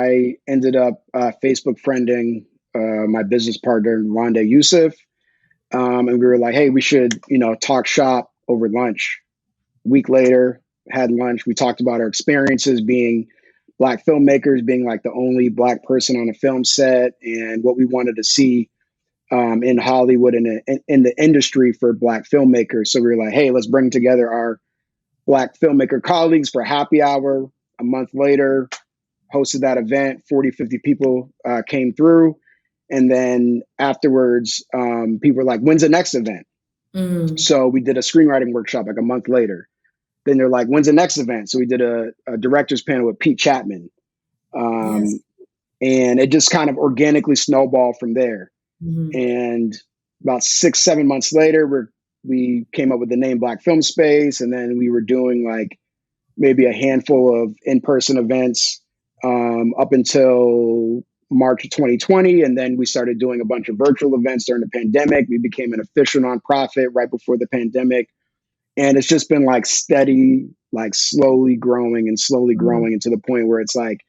I ended up Facebook friending my business partner, Wanda Youssef. And we were like, hey, we should, talk shop over lunch. A week later, had lunch. We talked about our experiences being Black filmmakers, being like the only Black person on a film set, and what we wanted to see in Hollywood and in the industry for Black filmmakers. So we were like, hey, let's bring together our Black filmmaker colleagues for happy hour. A month later, hosted that event. 40, 50 people came through. And then afterwards, people were like, when's the next event? So we did a screenwriting workshop like a month later. Then they're like, when's the next event? So we did a director's panel with Pete Chapman. Yes. And it just kind of organically snowballed from there. And about 6-7 months later, we came up with the name Black Film Space. And then we were doing like maybe a handful of in-person events up until March of 2020. And then we started doing a bunch of virtual events during the pandemic. We became an official nonprofit right before the pandemic. And it's just been like steady, like slowly growing and slowly growing into the point where it's like,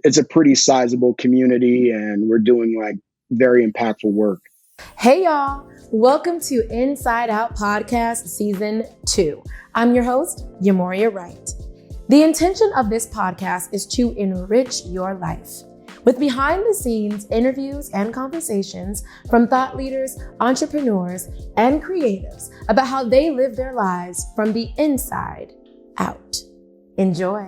it's a pretty sizable community and we're doing like very impactful work. Hey y'all, welcome to Inside Out Podcast Season 2. I'm your host, Yamoria Wright. The intention of this podcast is to enrich your life with behind the scenes interviews and conversations from thought leaders, entrepreneurs, and creatives about how they live their lives from the inside out. Enjoy.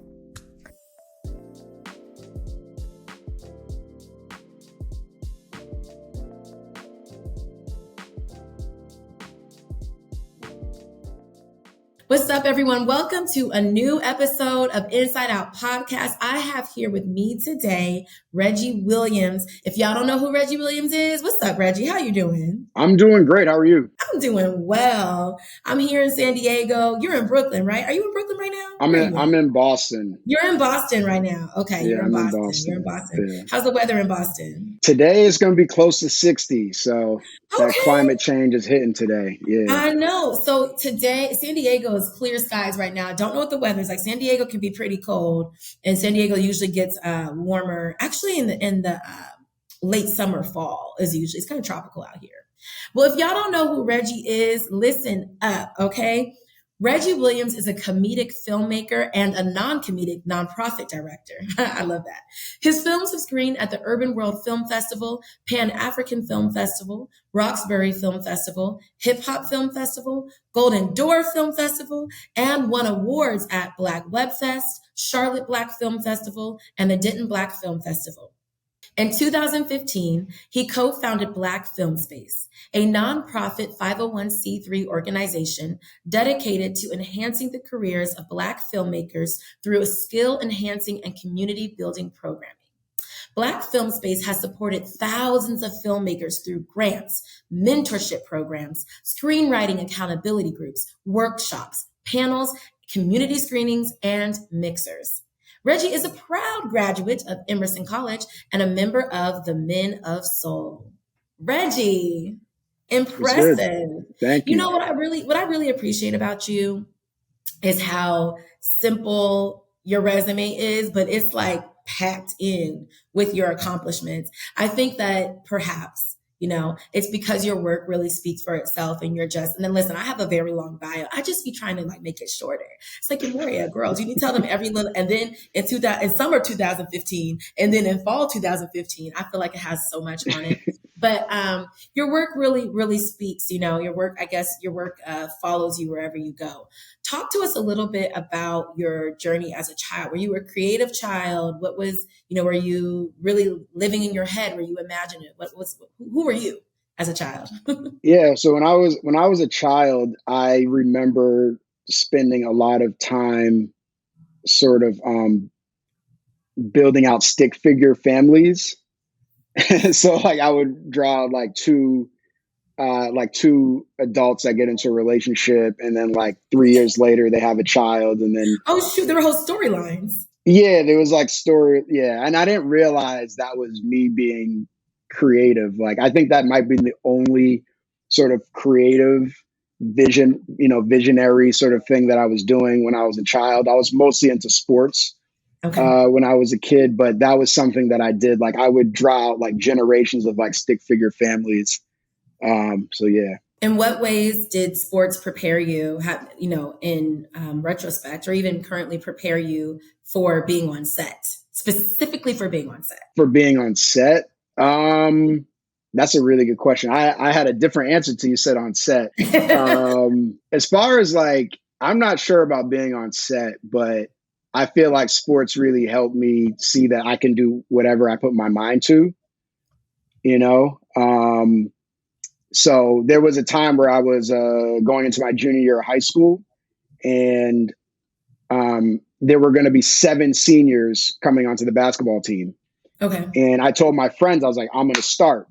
What's up, everyone? Welcome to a new episode of Inside Out Podcast. I have here with me today, Reggie Williams. If y'all don't know who Reggie Williams is, what's up, Reggie? How you doing? I'm doing great. How are you? I'm doing well. I'm here in San Diego. You're in Brooklyn, right? Are you in Brooklyn right now? I'm in Boston. You're in Boston right now. Okay, Yeah, you're in I'm Boston. You're in Boston. Yeah. How's the weather in Boston? Today is going to be close to 60. So that climate change is hitting today. Yeah. I know. So today, San Diego is clear skies right now. I don't know what the weather is like. San Diego can be pretty cold, and San Diego usually gets warmer. Actually, in the late summer, fall is usually, it's kind of tropical out here. Well, if y'all don't know who Reggie is, listen up, okay? Reggie Williams is a comedic filmmaker and a non-comedic nonprofit director. I love that. His films have screened at the Urban World Film Festival, Pan-African Film Festival, Roxbury Film Festival, Hip Hop Film Festival, Golden Door Film Festival, and won awards at Black Web Fest, Charlotte Black Film Festival, and the Denton Black Film Festival. In 2015, he co-founded Black Film Space, a nonprofit 501c3 organization dedicated to enhancing the careers of Black filmmakers through a skill-enhancing and community-building programming. Black Film Space has supported thousands of filmmakers through grants, mentorship programs, screenwriting accountability groups, workshops, panels, community screenings, and mixers. Reggie is a proud graduate of Emerson College and a member of the Men of Soul. Reggie, impressive. Thank you. You know what I really appreciate about you is how simple your resume is, but it's like packed in with your accomplishments. I think that perhaps, it's because your work really speaks for itself and and then listen, I have a very long bio. I just be trying to like make it shorter. It's like, Moria, girls, you need to tell them every little, and then in summer 2015, and then in fall 2015, I feel like it has so much on it. But your work really, really speaks, your work follows you wherever you go. Talk to us a little bit about your journey as a child. Were you a creative child? What was, were you really living in your head? Were you imagining it? Who were you as a child? Yeah. So when I was a child, I remember spending a lot of time sort of building out stick figure families. So like I would draw like two adults that get into a relationship, and then like 3 years later they have a child, and then there were whole storylines. Yeah, there was like story. Yeah, and I didn't realize that was me being creative. Like I think that might be the only sort of creative visionary sort of thing that I was doing when I was a child. I was mostly into sports. Okay. when I was a kid, but that was something that I did. Like I would draw out like generations of like stick figure families. So yeah. In what ways did sports prepare you, in retrospect, or even currently prepare you for being on set, specifically for being on set? For being on set, that's a really good question. I had a different answer to you said on set. As far as like, I'm not sure about being on set, but I feel like sports really helped me see that I can do whatever I put my mind to, you know? So there was a time where I was going into my junior year of high school, and there were going to be 7 seniors coming onto the basketball team. Okay. And I told my friends, I was like, I'm going to start.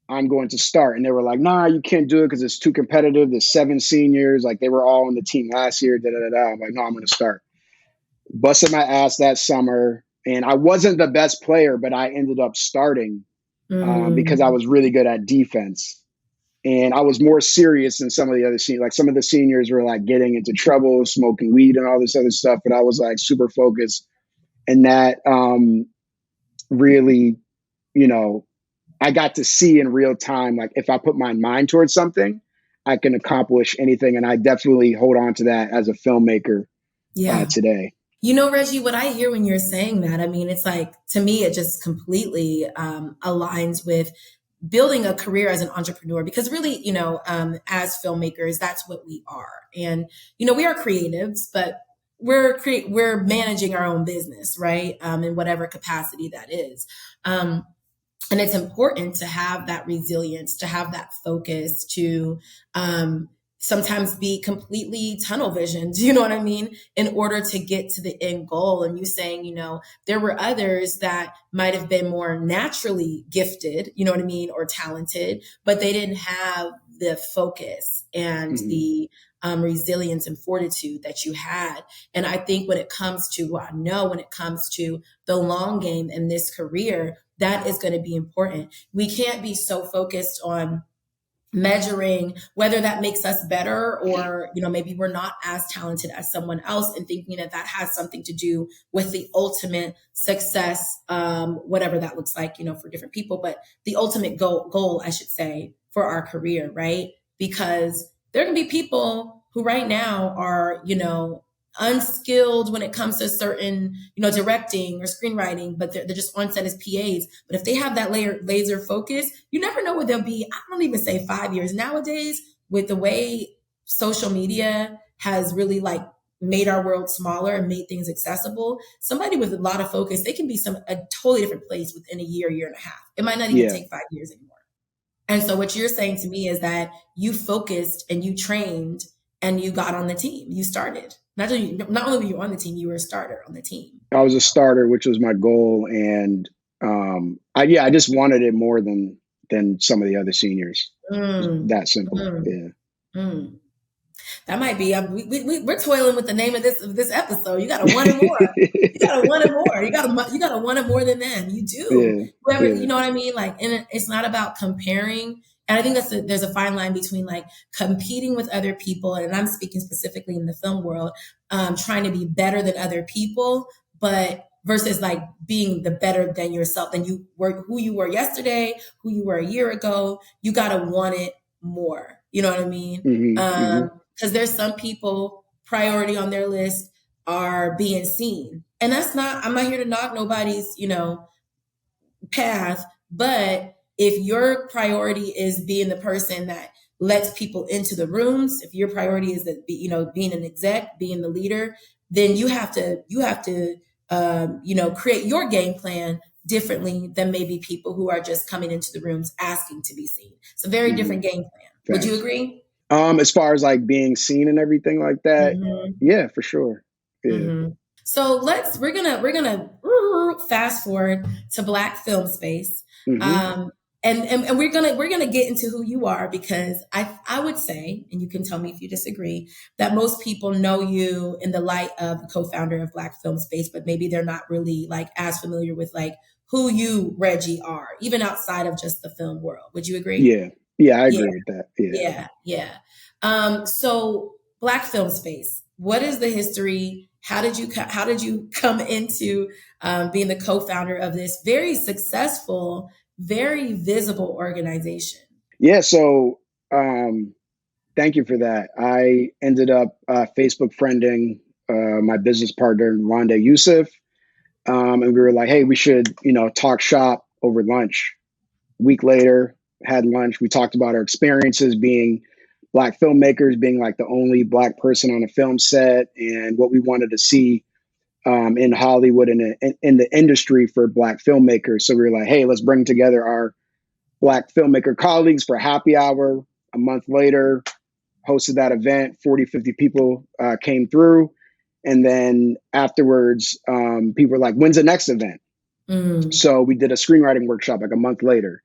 And they were like, nah, you can't do it because it's too competitive. There's 7 seniors. Like they were all on the team last year. Da, da, da, da. I'm like, no, I'm going to start. Busted my ass that summer. And I wasn't the best player, but I ended up starting because I was really good at defense. And I was more serious than some of the other seniors. Like some of the seniors were like getting into trouble, smoking weed and all this other stuff. But I was like super focused. And that really, I got to see in real time, like if I put my mind towards something, I can accomplish anything. And I definitely hold on to that as a filmmaker today. Reggie, what I hear when you're saying that, I mean, it's like, to me, it just completely aligns with building a career as an entrepreneur, because really, as filmmakers, that's what we are. And, we are creatives, but we're managing our own business, right? In whatever capacity that is. And it's important to have that resilience, to have that focus, to sometimes be completely tunnel visioned, you know what I mean, in order to get to the end goal. And you saying, there were others that might have been more naturally gifted, you know what I mean, or talented, but they didn't have the focus and the resilience and fortitude that you had. And I think when it comes to the long game in this career, that is going to be important. We can't be so focused on measuring whether that makes us better, or maybe we're not as talented as someone else, and thinking that has something to do with the ultimate success, whatever that looks like, for different people, but the ultimate goal, I should say, for our career, right? Because there can be people who right now are unskilled when it comes to certain, directing or screenwriting, but they're just on set as PAs. But if they have that laser focus, you never know where they'll be. I don't even say 5 years. Nowadays, with the way social media has really like made our world smaller and made things accessible, somebody with a lot of focus, they can be a totally different place within a year and a half. It might not even take 5 years anymore. And so what you're saying to me is that you focused and you trained and you got on the team. You started. Not only were you on the team, you were a starter on the team. I was a starter, which was my goal. And I just wanted it more than some of the other seniors. That simple. Yeah. That might be. We're toiling with the name of this episode. You got to want it more. You got to want it more. You got to want it more than them. You do. Whoever, you know what I mean? Like, and it's not about comparing. And I think there's a fine line between like competing with other people, and I'm speaking specifically in the film world, trying to be better than other people, but versus like being the better than yourself, than you were, who you were yesterday, who you were a year ago. You got to want it more. You know what I mean? Because there's some people, priority on their list are being seen. And I'm not here to knock nobody's, path, but if your priority is being the person that lets people into the rooms, if your priority is that, being an exec, being the leader, then you have to create your game plan differently than maybe people who are just coming into the rooms asking to be seen. It's a very different game plan. Would you agree? As far as like being seen and everything like that, yeah, for sure. Yeah. So we're gonna fast forward to Black film space. And we're gonna get into who you are, because I would say, and you can tell me if you disagree, that most people know you in the light of the co-founder of Black Film Space, but maybe they're not really like as familiar with like who you, Reggie, are, even outside of just the film world. Would you agree? Yeah, I agree with that. Yeah. So Black Film Space, what is the history? how did you come into being the co-founder of this very successful, very visible organization? Yeah. So, thank you for that. I ended up Facebook friending my business partner, Dominique Luis. And we were like, hey, we should, talk shop over lunch. Week later, had lunch. We talked about our experiences being Black filmmakers, being like the only Black person on a film set, and what we wanted to see in Hollywood and in the industry for Black filmmakers. So we were like, hey, let's bring together our Black filmmaker colleagues for happy hour. A month later, hosted that event. 40, 50 people came through. And then afterwards, people were like, when's the next event? So we did a screenwriting workshop like a month later.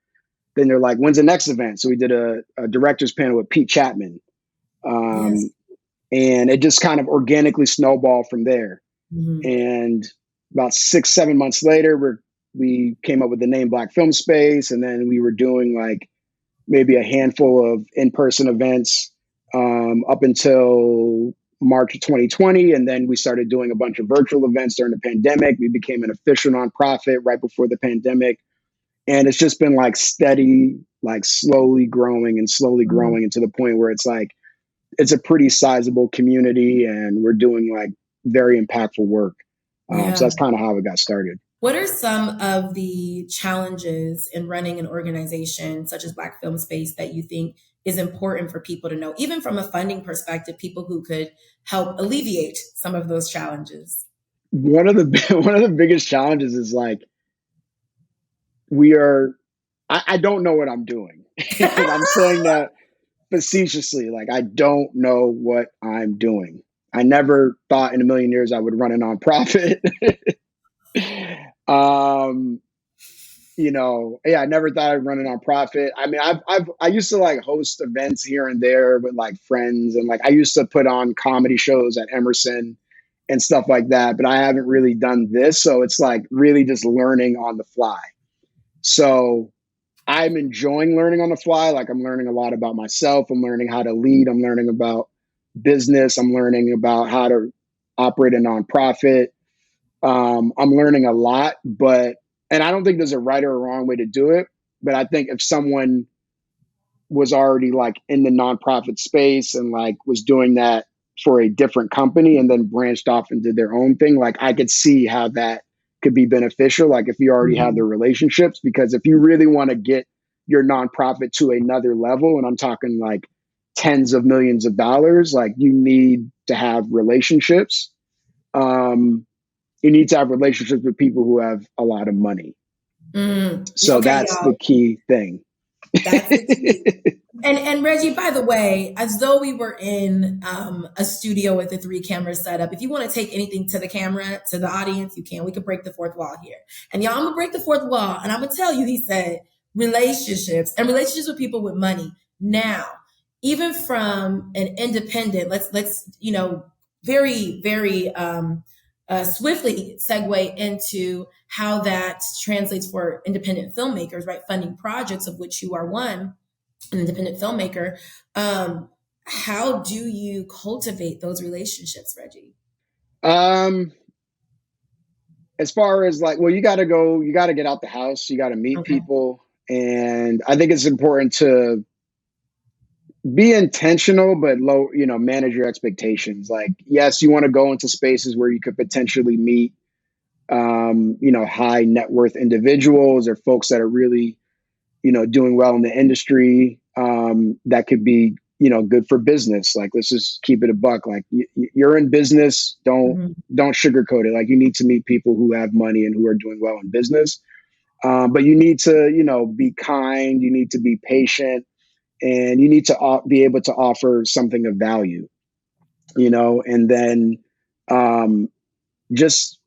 Then they're like, when's the next event? So we did a director's panel with Pete Chapman. Yes. And it just kind of organically snowballed from there. And about 6, 7 months later, we came up with the name Black Film Space. And then we were doing like maybe a handful of in-person events up until March of 2020. And then we started doing a bunch of virtual events during the pandemic. We became an official nonprofit right before the pandemic. And it's just been like steady, like slowly growing and slowly growing into the point where it's like, it's a pretty sizable community and we're doing like very impactful work. So that's kind of how it got started. What are some of the challenges in running an organization such as Black Film Space that you think is important for people to know, even from a funding perspective, people who could help alleviate some of those challenges? One of the biggest challenges is like, I don't know what I'm doing. And I'm saying that facetiously, like I don't know what I'm doing. I never thought in a million years I would run a nonprofit. I never thought I'd run a nonprofit. I mean, I used to like host events here and there with like friends, and like I used to put on comedy shows at Emerson and stuff like that, but I haven't really done this. So it's like really just learning on the fly. So I'm enjoying learning on the fly. Like I'm learning a lot about myself. I'm learning how to lead. I'm learning about business. I'm learning about how to operate a nonprofit. I'm learning a lot, and I don't think there's a right or a wrong way to do it. But I think if someone was already like in the nonprofit space and like was doing that for a different company and then branched off and did their own thing, like I could see how that could be beneficial. Like if you already have the relationships, because if you really want to get your nonprofit to another level, and I'm talking like tens of millions of dollars, like you need to have relationships. You need to have relationships with people who have a lot of money. So that's the key thing. That's the key. And Reggie, by the way, as though we were in a studio with a 3-camera setup, if you want to take anything to the camera, to the audience, you can. We could break the fourth wall here. And y'all, I'm going to break the fourth wall. And I'm going to tell you, he said, relationships with people with money. Now, even from an independent, let's very, very swiftly segue into how that translates for independent filmmakers, right? Funding projects, of which you are one, an independent filmmaker. How do you cultivate those relationships, Reggie? As far as like, well, you got to get out the house. You got to meet people. And I think it's important to be intentional, but manage your expectations. Like, yes, you want to go into spaces where you could potentially meet, high net worth individuals or folks that are really, doing well in the industry. That could be, good for business. Like, let's just keep it a buck. Like you're in business. Don't sugarcoat it. Like you need to meet people who have money and who are doing well in business. But you need to, be kind. You need to be patient. And you need to be able to offer something of value, and then just,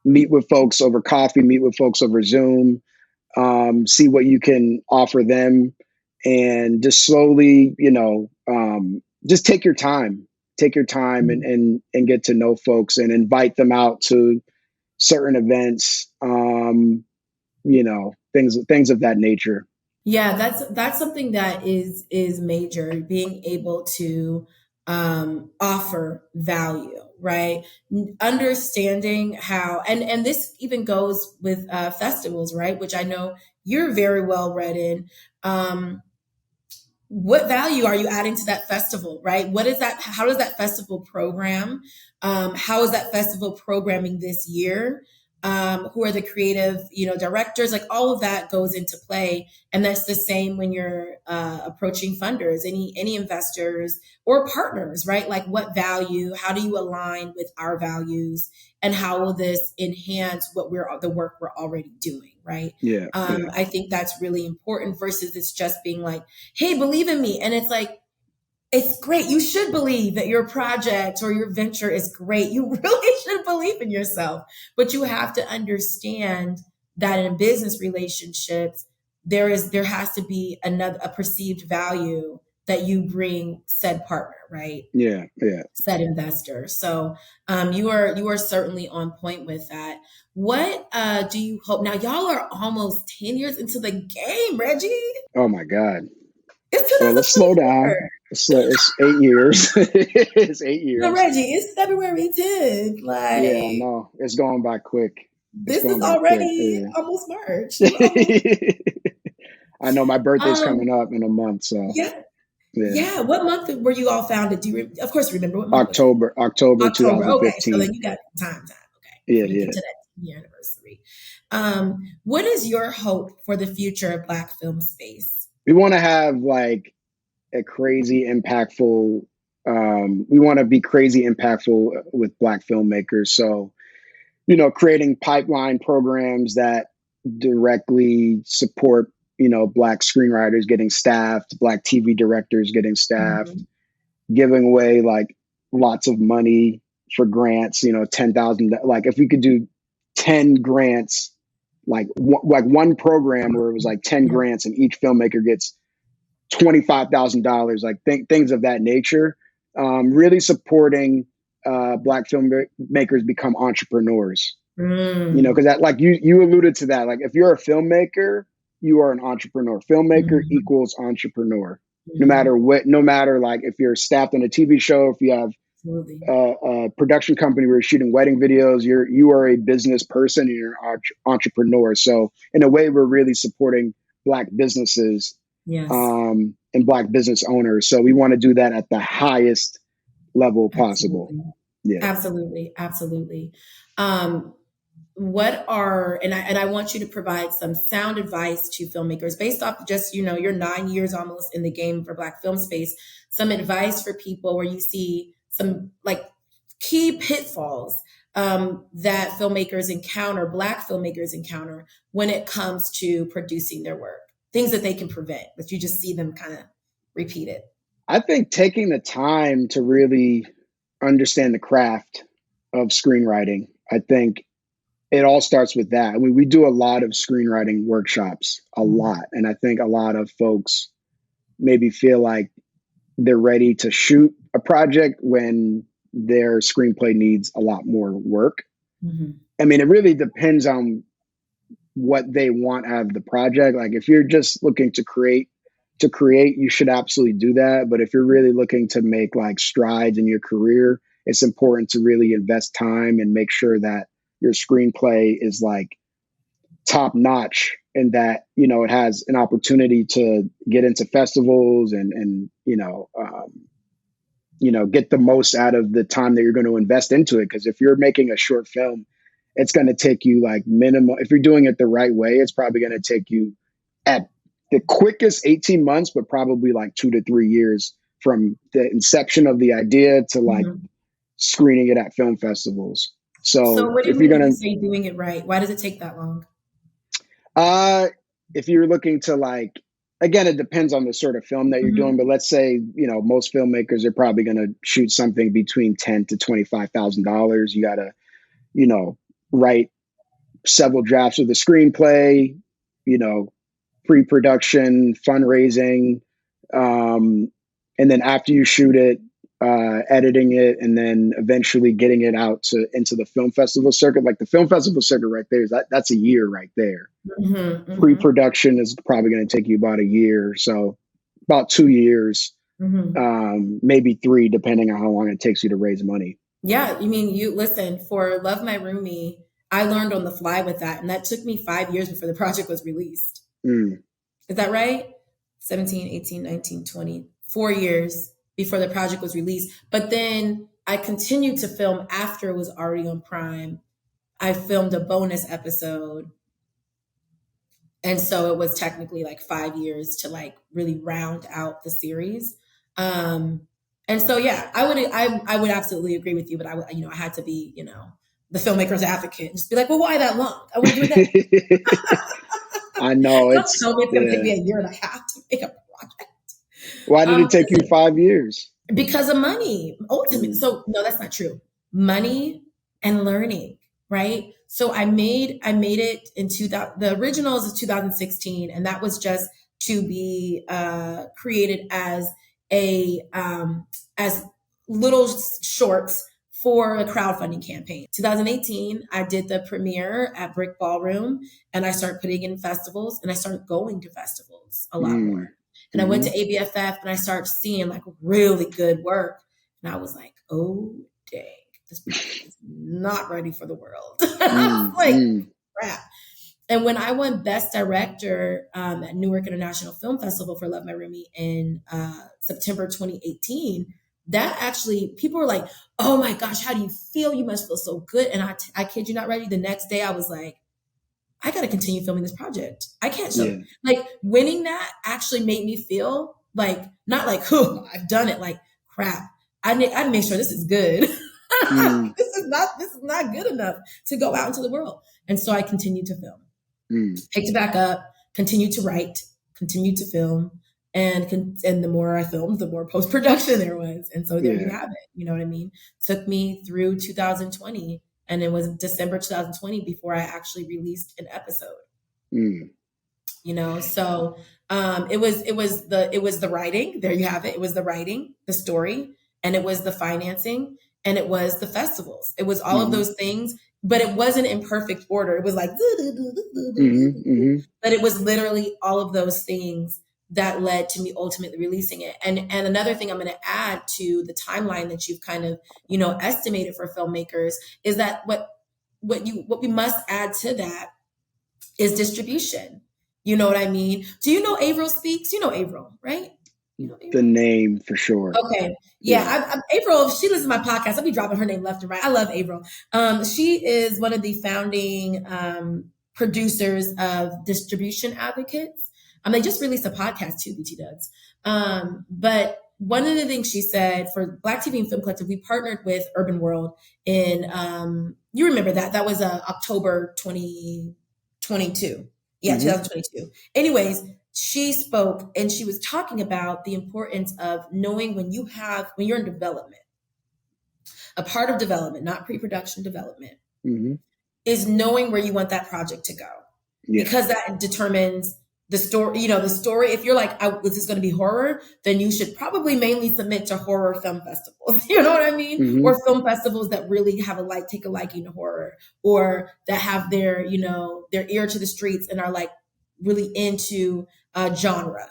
meet with folks over coffee, meet with folks over Zoom, see what you can offer them, and just slowly, just take your time and get to know folks and invite them out to certain events, things of that nature. Yeah, that's something that is major, being able to offer value, right? Understanding how, and this even goes with festivals, right? Which I know you're very well read in. What value are you adding to that festival, right? What is that? How does that festival program? How is that festival programming this year? Who are the creative, directors? Like all of that goes into play, and that's the same when you're approaching funders, any investors or partners, right? Like what value? How do you align with our values, and how will this enhance the work we're already doing, right? Yeah. Yeah. I think that's really important versus it's just being like, hey, believe in me. And it's like, it's great. You should believe that your project or your venture is great. You really should believe in yourself. But you have to understand that in business relationships, there has to be a perceived value that you bring said partner, right? Yeah. Yeah. Said investor. So you are certainly on point with that. What do you hope? Now y'all are almost 10 years into the game, Reggie. Oh my God. It's Well, let's slow 2024. down. It's 8 years. It's eight No, years. Reggie, it's February 10th. Yeah, I Like, know. It's going by quick. It's this is going by quick. already Yeah. almost March. You almost I know my birthday's um coming up in a month, so yeah. yeah. Yeah. What month were you all founded? Do of course remember what month was it? October October. Okay. So 2015. then you got time. Okay. Yeah, Before you get yeah. to that 10-year anniversary. What is your hope for the future of Black film space? We want to have like a crazy impactful. We want to be crazy impactful with Black filmmakers. So, creating pipeline programs that directly support, Black screenwriters getting staffed, Black TV directors getting staffed, Mhm. giving away like lots of money for grants, 10,000. Like if we could do 10 grants, like one program where it was like 10 Yeah. grants and each filmmaker gets $25,000, like things of that nature. Really supporting Black filmmakers become entrepreneurs. Mm. Because that, like you alluded to that, like if you're a filmmaker, you are an entrepreneur. Filmmaker Mhm. equals entrepreneur. Mhm. No matter like if you're staffed on a TV show, if you have Absolutely. a production company where you're shooting wedding videos, you are a business person and you're an entrepreneur. So in a way, we're really supporting Black businesses Yes. and Black business owners. So we want to do that at the highest level possible. Absolutely. Yeah. Absolutely. Absolutely. Um, what are and I want you to provide some sound advice to filmmakers based off just your 9 years almost in the game for Black film space, some advice for people where you see some like key pitfalls that filmmakers encounter, Black filmmakers encounter when it comes to producing their work, things that they can prevent, but you just see them kind of repeat it. I think taking the time to really understand the craft of screenwriting, I think it all starts with that. I mean, we do a lot of screenwriting workshops, a Mhm. lot. And I think a lot of folks maybe feel like they're ready to shoot a project when their screenplay needs a lot more work. Mhm. I mean, it really depends on what they want out of the project. Like if you're just looking to create, you should absolutely do that. But if you're really looking to make like strides in your career, it's important to really invest time and make sure that your screenplay is like top notch and that, it has an opportunity to get into festivals and get the most out of the time that you're going to invest into it. Because if you're making a short film, it's going to take you like minimum, if you're doing it the right way, it's probably going to take you at the quickest 18 months, but probably like 2 to 3 years from the inception of the idea to like Mhm. screening it at film festivals. So So what do you if you're mean when you going say doing it right? Why does it take that long? if you're looking to like, again, it depends on the sort of film that you're doing, Mhm. but let's say, most filmmakers are probably going to shoot something between $10,000 to $25,000. You got to, you know, write several drafts of the screenplay, you know, pre-production, fundraising, um, and then after you shoot it, editing it, and then eventually getting it out into the film festival circuit. Like the film festival circuit right there that's a year right there. Mhm. Mhm. Pre-production is probably going to take you about a year, so about 2 years, Mhm. maybe three, depending on how long it takes you to raise money. Yeah, you mean you listen for Love My Roomie, I learned on the fly with that, and that took me 5 years before the project was released. Mm. Is that right? 17, 18, 19, 20, 4 years before the project was released. But then I continued to film after it was already on Prime. I filmed a bonus episode. And so it was technically like 5 years to like really round out the series. And so yeah, I would absolutely agree with you, but I would, I had to be, the filmmaker's advocate and just be like, well, why that long? I want to do that. I know Don't it's tell me it's gonna take yeah. me a year and a half to make a project. Why did it take you Listen, 5 years? because of money, ultimately. Mm. So no, that's not true. Money and learning, right? So I made it in 2000. The originals is 2016, and that was just to be created as as little shorts for a crowdfunding campaign. 2018, I did the premiere at Brick Ballroom, and I started putting in festivals, and I started going to festivals a lot Mm. more. And I went to Mm-hmm. ABFF, and I started seeing like really good work, and I was like, oh dang, this project is not ready for the world. I was Mm. like, Mm. crap. And when I won Best Director at Newark International Film Festival for Love My Roomie in September 2018, that actually, people were like, oh my gosh, how do you feel? You must feel so good. And I kid you not, Reggie, the next day I was like, I got to continue filming this project. I can't show, Yeah. like, winning that actually made me feel like, not like, oh, I've done it, like, crap. I make sure this is good. Mm. This is not good enough to go out into the world. And so I continued to film. Mm. Picked it back up, continued to write, continued to film, and the more I filmed, the more post production there was, and so there you Yeah. have it. You know what I mean? Took me through 2020, and it was December 2020 before I actually released an episode. Mm. So it was the writing. There you have it. It was the writing, the story, and it was the financing, and it was the festivals. It was all of Mm-hmm. those things, but it wasn't in perfect order. It was like, Mm-hmm. Mm-hmm. but it was literally all of those things that led to me ultimately releasing it. And another thing I'm going to add to the timeline that you've kind of, estimated for filmmakers is that what we must add to that is distribution. You know what I mean? Do you know Averill Speaks? You know Averill, right? You know The Averill? name for sure. Okay. Yeah, Yeah. Averill, she listens to my podcast. I'll be dropping her name left and right. I love Averill. She is one of the founding producers of Distribution Advocates. They just released a podcast too, BT Dubs. But one of the things she said for Black TV and Film Collective, we partnered with Urban World in, you remember that was October 2022. Yeah, Mm-hmm. 2022. Anyways, she spoke and she was talking about the importance of knowing when you're in development, a part of development, not pre-production development, Mm-hmm. is knowing where you want that project to go, Yeah. because that determines the story. The story. If you're like, this is going to be horror, then you should probably mainly submit to horror film festivals. You know what I mean? Mm-hmm. Or film festivals that really have take a liking to horror, or that have their ear to the streets and are like really into genre.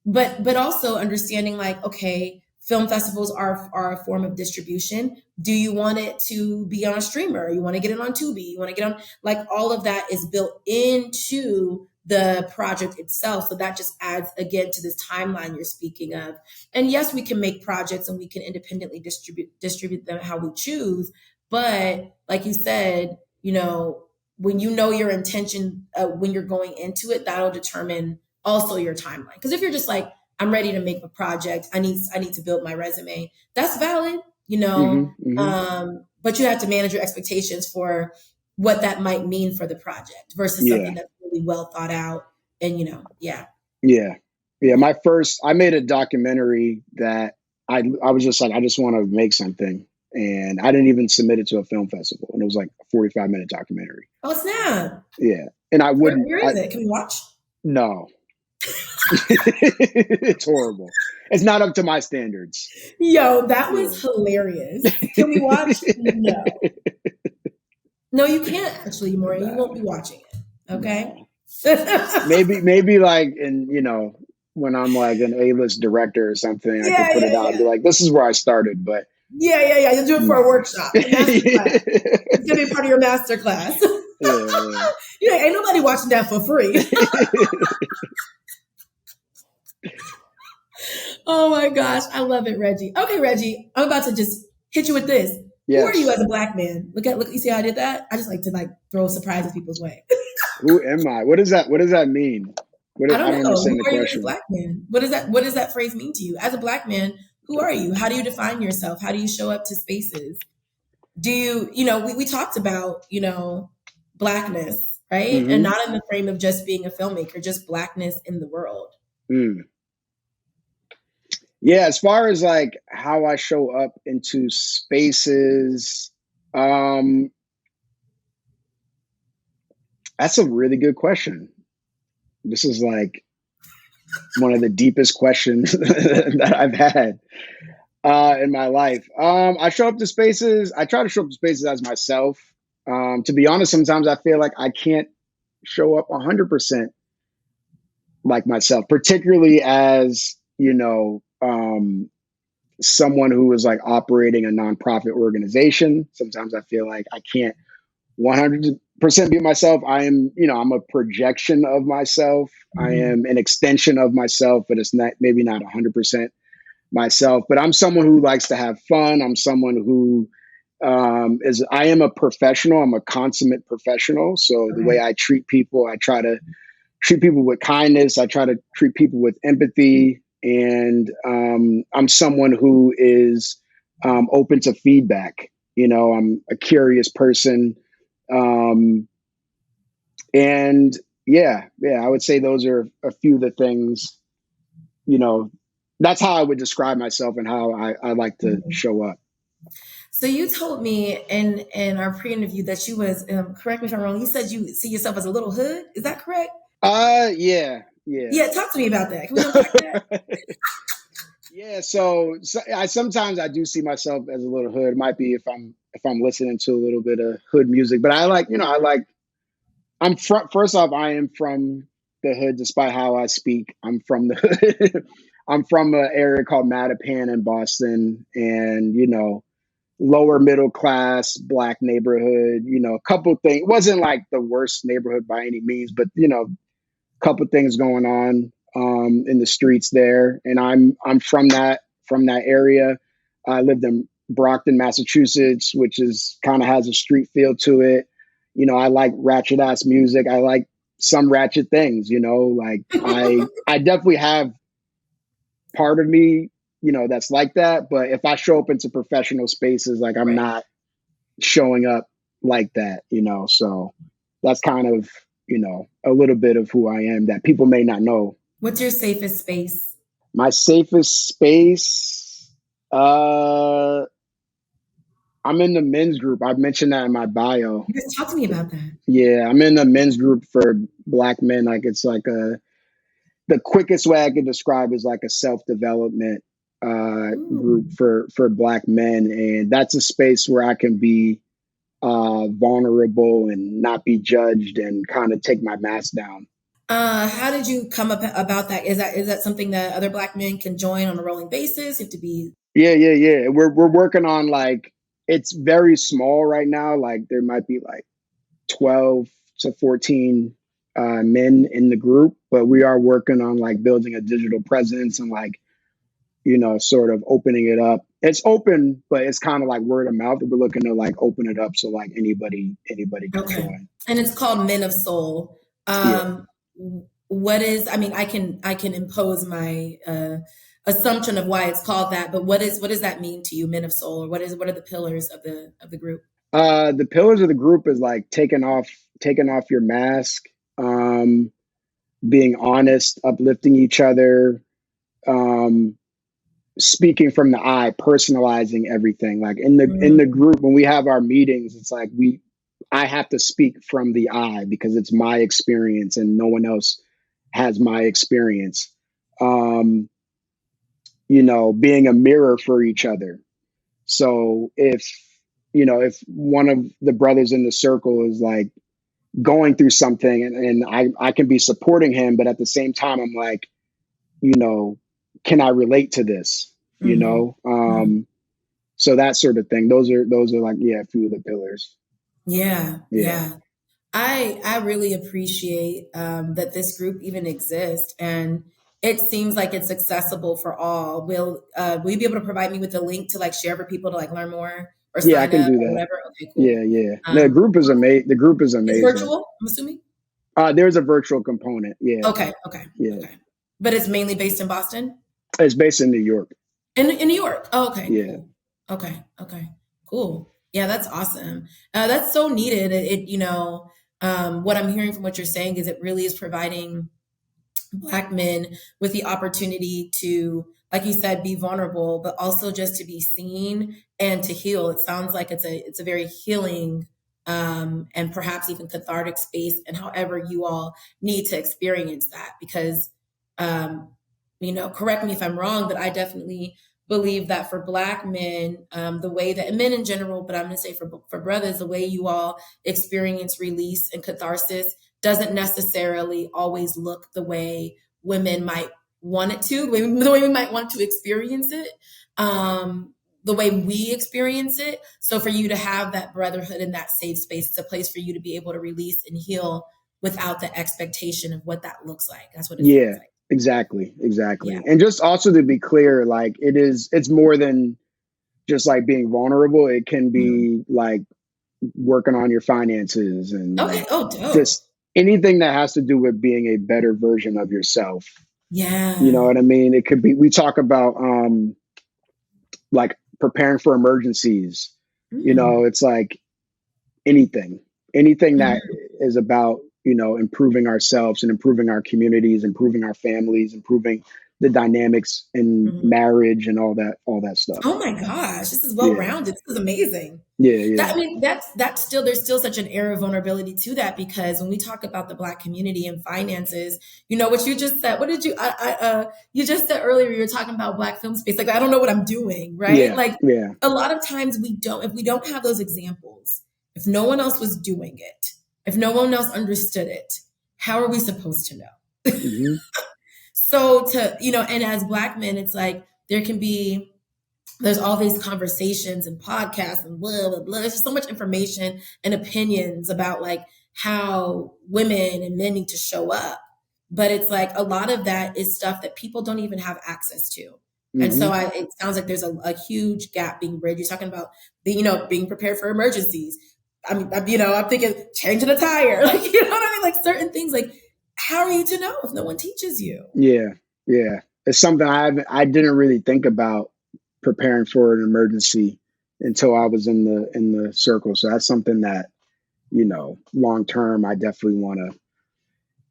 But also understanding like, okay, film festivals are a form of distribution. Do you want it to be on a streamer? You want to get it on Tubi? You want to get on, like, all of that is built into the project itself. So that just adds again to this timeline you're speaking of. And yes, we can make projects and we can independently distribute them how we choose. But like you said, when you know your intention when you're going into it, that'll determine also your timeline. Because if you're just like, I'm ready to make a project, I need to build my resume, that's valid, Mm-hmm. Mm-hmm. but you have to manage your expectations for what that might mean for the project versus Yeah. something that's really well thought out. And Yeah. Yeah. I made a documentary that I was just like, I just want to make something. And I didn't even submit it to a film festival. And it was like a 45-minute documentary. Oh snap! Yeah. And I Where wouldn't. is it? Can we watch? No. It's horrible. It's not up to my standards. Yo, that was hilarious. Can we watch? No, you can't actually, Maureen. You won't be watching it. Okay. No. maybe like when I'm like an A-list director or something, I could put it out and be like, this is where I started. But Yeah. You'll do it for a workshop, a master class. It's gonna be part of your master class. Yeah. Yeah, ain't nobody watching that for free. Oh my gosh, I love it, Reggie. Okay, Reggie, I'm about to just hit you with this. Who are you Yes. as a black man? Look, you see how I did that? I just like to like throw surprises people's way. Who am I? What does that mean? I I don't don't know. Who understand the are you as a question. black man? What does that phrase mean to you? As a black man, who are you? How do you define yourself? How do you show up to spaces? Do we talked about, blackness, right? And Hmm. not in the frame of just being a filmmaker, just blackness in the world. Mm. Yeah, as far as like how I show up into spaces, um, that's a really good question. This is like one of the deepest questions that I've had in my life. I show up to spaces. I try to show up to spaces as myself. To be honest, sometimes I feel like I can't show up 100% like myself, particularly as someone who is like operating a nonprofit organization. Sometimes I feel like I can't 100% be myself. I'm a projection of myself. I Mhm. am an extension of myself, but it's not maybe not 100% myself. But I'm someone who likes to have fun. I'm someone who I am a professional. I'm a consummate professional. So the way Okay. I treat people, I try to treat people with kindness. I try to treat people with empathy. And I'm someone who is open to feedback. I'm a curious person. Um, and yeah, I would say those are a few of the things, you know, that's how I would describe myself and how I like to Mhm. show up. So you told me in our pre-interview that you was correct me if I'm wrong. You said you see yourself as a little hood. Is that correct? Yeah, yeah. Yeah, talk to me about that. Can we unpack that? Yeah, so I do see myself as a little hood. It might be if I'm listening to a little bit of hood music, but I'm from first off, I am from the hood despite how I speak. I'm from the hood. I'm from an area called Mattapan in Boston, and lower middle class black neighborhood. A couple things. It wasn't like the worst neighborhood by any means, but couple things going on in the streets there, and I'm from that area. I lived in Brockton, Massachusetts, which is kind of has a street feel to it. I like ratchet ass music. I like some ratchet things. Like I definitely have part of me, that's like that. But if I show up into professional spaces, like I'm Right. not showing up like that. So that's kind of a little bit of who I am that people may not know. What's your safest space? My safest space, uh I'm in the men's group. I've mentioned that in my bio. You guys talk to me about that. Yeah, I'm in the men's group for black men. Like it's like the quickest way I could describe is like a self-development Ooh. group for black men, and that's a space where I can be vulnerable and not be judged and kind of take my mask down. How did you come up about that? Is that something that other black men can join on a rolling basis? You have to be Yeah. We're working on like it's very small right now. Like there might be like 12 to 14 men in the group, but we are working on like building a digital presence and like sort of opening it up. It's open, but it's kind of like word of mouth. We're looking to like open it up so like anybody can okay. join. And it's called Men of Soul. Yeah. What is? I mean, I can impose my assumption of why it's called that, but what does that mean to you, Men of Soul, or what are the pillars of the group? The pillars of the group is like taking off your mask, um, being honest, uplifting each other, um, speaking from the I, personalizing everything. Like in the Mm, group when we have our meetings, it's like I have to speak from the I because it's my experience and no one else has my experience. Um, being a mirror for each other. So if one of the brothers in the circle is like going through something and I can be supporting him, but at the same time I'm like, you know, can I relate to this? mhm, mhm. So that sort of thing. Those are like, yeah, a few of the pillars. Yeah, Yeah. yeah. I really appreciate that this group even exists, and it seems like it's accessible for all. Will you be able to provide me with a link to like share for people to like learn more or Yeah, I sign can up do or that. whatever? Okay, Yeah, cool. yeah. The Um, group is amazing. The group is it's amazing. virtual, I'm assuming. There's a virtual component. Yeah, Okay, okay, yeah. okay. But it's mainly based in Boston? It's based in New York. In New York. Oh, okay, Yeah, cool. Okay, okay, cool. Yeah, that's awesome. That's so needed. What I'm hearing from what you're saying is it really is providing Black men with the opportunity to, like you said, be vulnerable, but also just to be seen and to heal. It sounds like it's a very healing and perhaps even cathartic space, and however you all need to experience that. Because, correct me if I'm wrong, but I definitely believe that for Black men, the way that, and men in general, but I'm going to say for brothers, the way you all experience release and catharsis doesn't necessarily always look the way women might want it to, the way we might want to experience it, the way we experience it. So for you to have that brotherhood in that safe space, it's a place for you to be able to release and heal without the expectation of what that looks like. That's what it sounds yeah. like. Exactly, Yeah. exactly. And just also to be clear, like it's more than just like being vulnerable. It can Mhm. be like working on your finances and Okay. like Oh, dope. just anything that has to do with being a better version of yourself. You know Yeah. what I mean? It could be, we talk about like preparing for emergencies. Mm. It's like anything that Mhm. is about, improving ourselves and improving our communities, improving our families, improving the dynamics in Mhm. marriage and all that stuff. Oh my gosh, this is well Yeah. rounded. This is amazing. Yeah. That Yeah. I mean, that's still there's still such an air of vulnerability to that, because when we talk about the Black community and finances, what you just said. What did you just said earlier? You were talking about Black film space. Like, I don't know what I'm doing, right? Yeah. Like, Yeah. a lot of times if we don't have those examples, if no one else was doing it, if no one else understood it, how are we supposed to know? Hmm. So and as Black men, it's like there's all these conversations and podcasts and blah blah blah. There's just so much information and opinions about like how women and men need to show up, but it's like a lot of that is stuff that people don't even have access to. And Hmm. so it sounds like there's a huge gap being bridged. You're talking about being prepared for emergencies. I'm thinking changing a tire, like what I mean, like certain things. Like, how are you to know if no one teaches you? Yeah. Yeah. It's something I didn't really think about preparing for an emergency until I was in the circle. So that's something that, long term, I definitely want to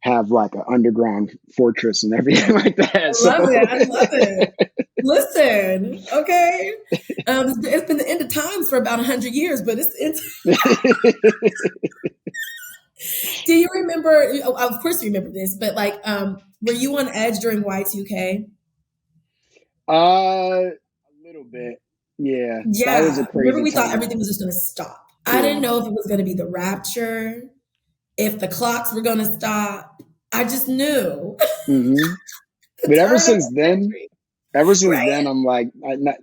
have like an underground fortress and everything like that. I So love it. I love it. Listen, okay. It's been the end of times for about 100 years, but it's. Do you remember? Of course, you remember this, but like, were you on edge during Y2K? a little bit. Yeah. That was a Yeah. Remember, crazy we thought time. everything was just going to stop. I Yeah. didn't know if it was going to be the rapture, if the clocks were going to stop. I just knew Hmm. the But turn of the century. ever since Right? then,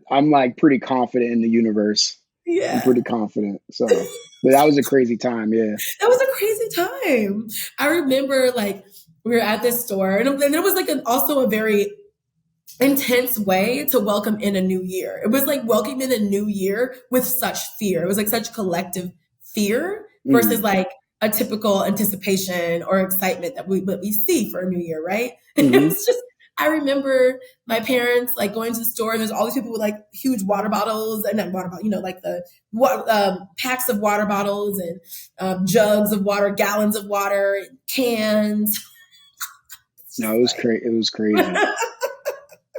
I'm like pretty confident in the universe. I'm Yeah. pretty confident. So, but that was a crazy time. Yeah. That was a crazy time. I remember like we were at this store, and it was like also a very intense way to welcome in a new year. It was like welcoming in a new year with such fear. It was like such collective fear versus Mm-hmm. like a typical anticipation or excitement that we see for a new year, right? It Mm-hmm. was just, I remember my parents like going to the store, and there's all these people with like huge water bottles, and not water bottle, like the packs of water bottles and jugs of water, gallons of water, cans. It's No, just it was like, crazy. It was crazy.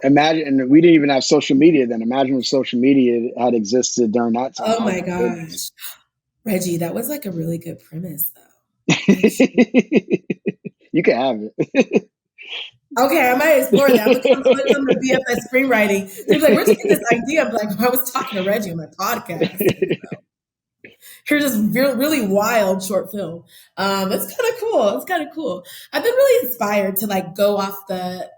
Imagine, and we didn't even have social media then. Imagine if social media had existed during that time. oh Oh my my gosh. goodness. Reggie, that was like a really good premise, though. Actually. You can have it. Okay, I might explore that. I'm gonna come to BFS screenwriting. They're like, "Where'd you get this idea?" I'm like, "I was talking to Reggie on my podcast." And so here's this really wild short film. It's kind of cool. It's kind of cool. I've been really inspired to like go off the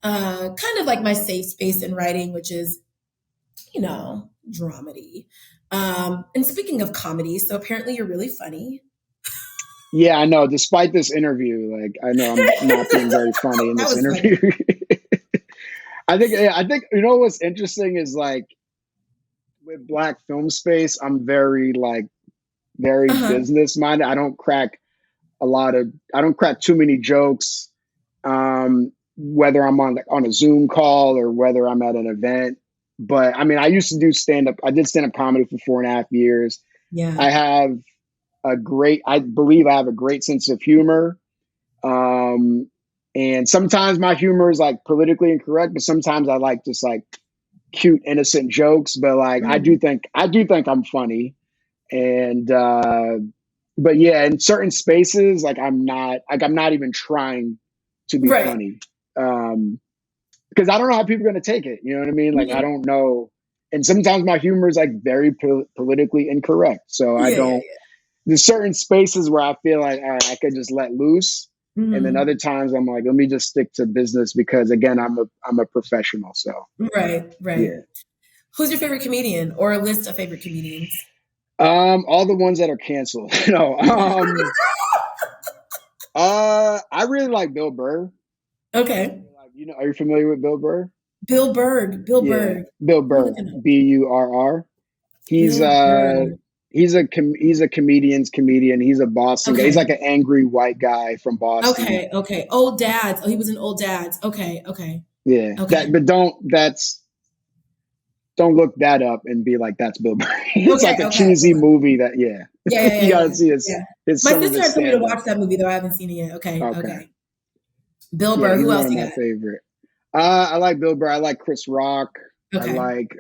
kind of like my safe space in writing, which is, dramedy. And speaking of comedy, so apparently you're really funny. Yeah, I know. Despite this interview, like I know I'm not being very funny in That this was funny. interview. I think you know what's interesting is like with Black film space, I'm very like very Uh-huh. business minded. I don't crack too many jokes. Whether I'm on a Zoom call or whether I'm at an event. But I mean, I used to do stand up. I did stand up comedy for 4.5 years. Yeah. I have I believe I have a great sense of humor. Um, and sometimes my humor is like politically incorrect, but sometimes I like just like cute, innocent jokes. But like, Mm. I do think I'm funny. And, but yeah, in certain spaces, I'm not even trying to be Right. funny. Because I don't know how people are going to take it. You know what I mean? Like, I Mhm. don't know. And sometimes my humor is like very politically incorrect. So I Yeah, yeah, don't, there's certain spaces where I feel like, all right, I could just let loose. yeah. And then Mhm. other times I'm like, let me just stick to business because again, I'm a professional. So Right, right. yeah. Who's your favorite comedian or a list of favorite comedians? All the ones that are canceled. No. I really like Bill Burr. Okay. Like, you know, are you familiar with Bill Burr? Bill Berg. Bill Yeah, Berg. Bill Let me Burr, look him up. Burr. He's Bill Berg. he's a comedian's comedian. He's a Boston guy. He's Okay. like an angry white guy from Boston. Okay. Okay. Old Dads. Oh, he was in Old Dads. Okay. Okay. Yeah, Okay. don't look that up and be like that's Bill Burr. It's Okay. like a Okay. cheesy movie that yeah, Yeah. Yeah. you Yeah. gotta Yeah. see Yeah. his My some of sister his had told me to stand up. watch that movie though. I haven't seen it yet. Okay. Okay, Okay. Bill yeah, Burr. he's Who one else of you my got? favorite. I like Bill Burr. I like Chris Rock. I Okay. like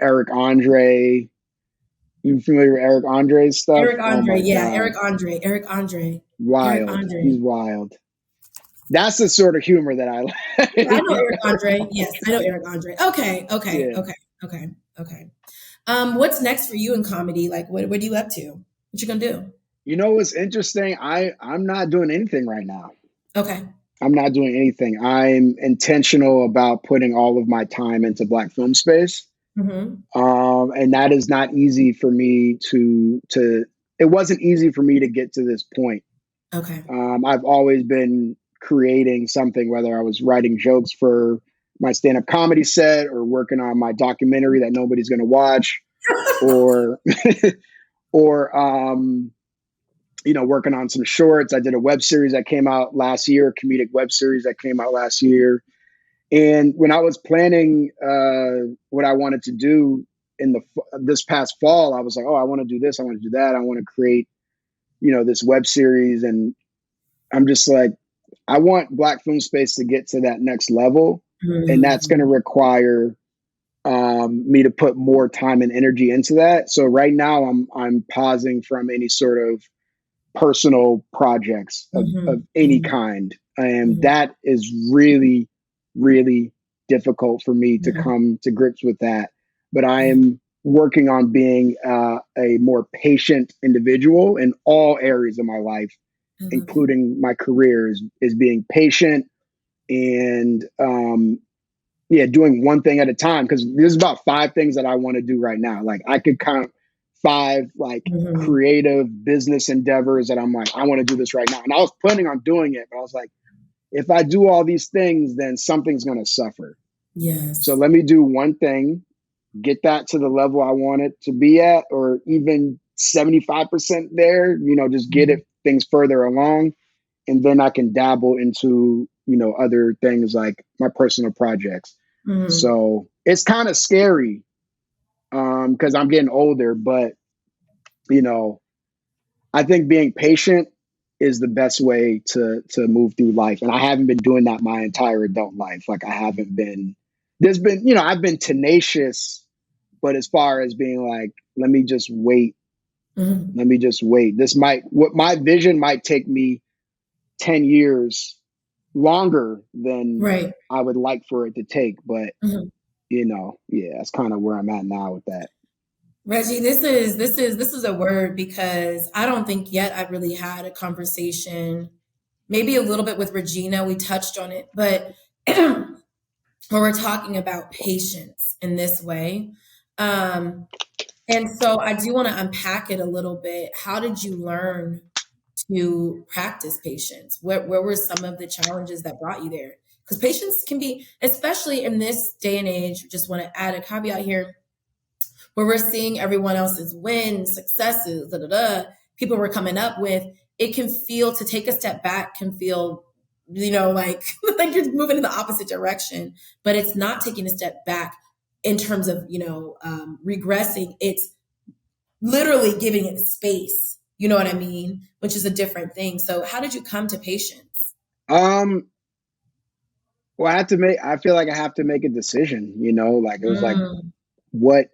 Eric Andre. You familiar with Eric Andre's stuff? Eric Oh Andre. my Yeah. God. Eric Andre. Eric Andre. Eric Wild. Andre. He's wild. That's the sort of humor that I Yeah, I know like. Eric Andre. Yes, I know Eric Andre. Okay. Okay. Yeah. Okay. Okay. Okay. What's next for you in comedy? Like, what are you up to? What you gonna do? You know what's interesting? I'm not doing anything right now. Okay. I'm not doing anything. I'm intentional about putting all of my time into Black film space. Mm-hmm. And that is not easy for me to it wasn't easy for me to get to this point. Okay. I've always been creating something, whether I was writing jokes for my stand-up comedy set or working on my documentary that nobody's going to watch, or or you know, working on some shorts. I did a web series that came out last year, a comedic web series that came out last year. And when I was planning what I wanted to do in this past fall, I was like, oh, I want to do this, I want to do that, I want to create, you know, this web series, and I'm just like, I want Black film space to get to that next level, and that's going to Mm-hmm. require me to put more time and energy into that. So right now, I'm pausing from any sort of personal projects Mm-hmm. of any Mm-hmm. kind, and Mm-hmm. that is really, really difficult for me to Mm-hmm. come to grips with that. But I Yeah. am working on being a more patient individual in all areas of my life, I love it. including my career, is being patient and yeah, doing one thing at a time. Because there's about 5 things that I want to do right now. Like I could count 5 like Mm-hmm. creative business endeavors that I'm like, I want to do this right now. And I was planning on doing it, but I was like, if I do all these things, then something's going to suffer. So Yes. let me do one thing, get that to the level I want it to be at, or even 75% there, you know, just get Mm-hmm. it things further along. And then I can dabble into, you know, other things like my personal projects. Mm-hmm. So it's kind of scary because I'm getting older, but you know, I think being patient is the best way to move through life. And I haven't been doing that my entire adult life. Like I haven't been there's been, you know, I've been tenacious, but as far as being like, Mm-hmm. let me just wait. What my vision might take me 10 years longer than Right. I would like for it to take. But, Mm-hmm. you know, yeah, that's kind of where I'm at now with that. Reggie, this is a word because I don't think yet I've really had a conversation. Maybe a little bit with Regina, we touched on it, but when we're talking about patience in this way, And so I do want to unpack it a little bit. How did you learn to practice patience? Where were some of the challenges that brought you there? Because patience can be, especially in this day and age, just want to add a caveat here, where we're seeing everyone else's wins, successes, people we're coming up with, it can feel, to take a step back can feel, like like you're moving in the opposite direction. But it's not taking a step back in terms of regressing. It's literally giving it space. You know what I mean? Which is a different thing. So how did you come to patience? Um, well, I feel like I have to make a decision, like it was like, Mm, what,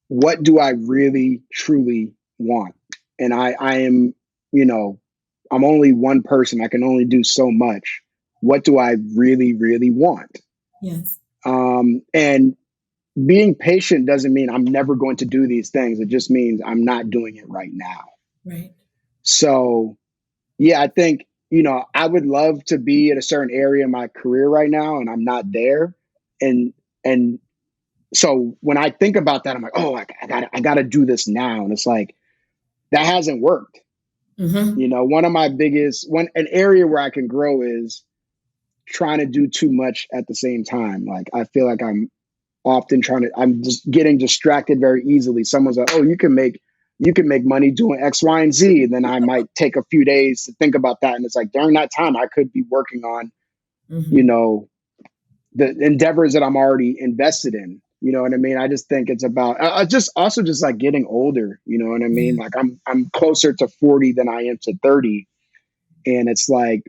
what do I really truly want? And I am, you know, I'm only one person. I can only do so much. What do I really, really want? yes. And being patient doesn't mean I'm never going to do these things. It just means I'm not doing it right now. Right. So, yeah, I think, I would love to be at a certain area in my career right now, and I'm not there. And so when I think about that, I'm like, oh, I gotta do this now. And it's like, that hasn't worked. Mm-hmm. One of my an area where I can grow is trying to do too much at the same time. Like, I feel like I'm just getting distracted very easily. Someone's like, oh, you can make money doing X, Y, and Z. And then I might take a few days to think about that. And it's like, during that time, I could be working on, you Mm-hmm. know, the endeavors that I'm already invested in. You know what I mean? I just think it's about just also just like getting older. You know what I mean? Yeah. Like I'm closer to 40 than I am to 30, and it's like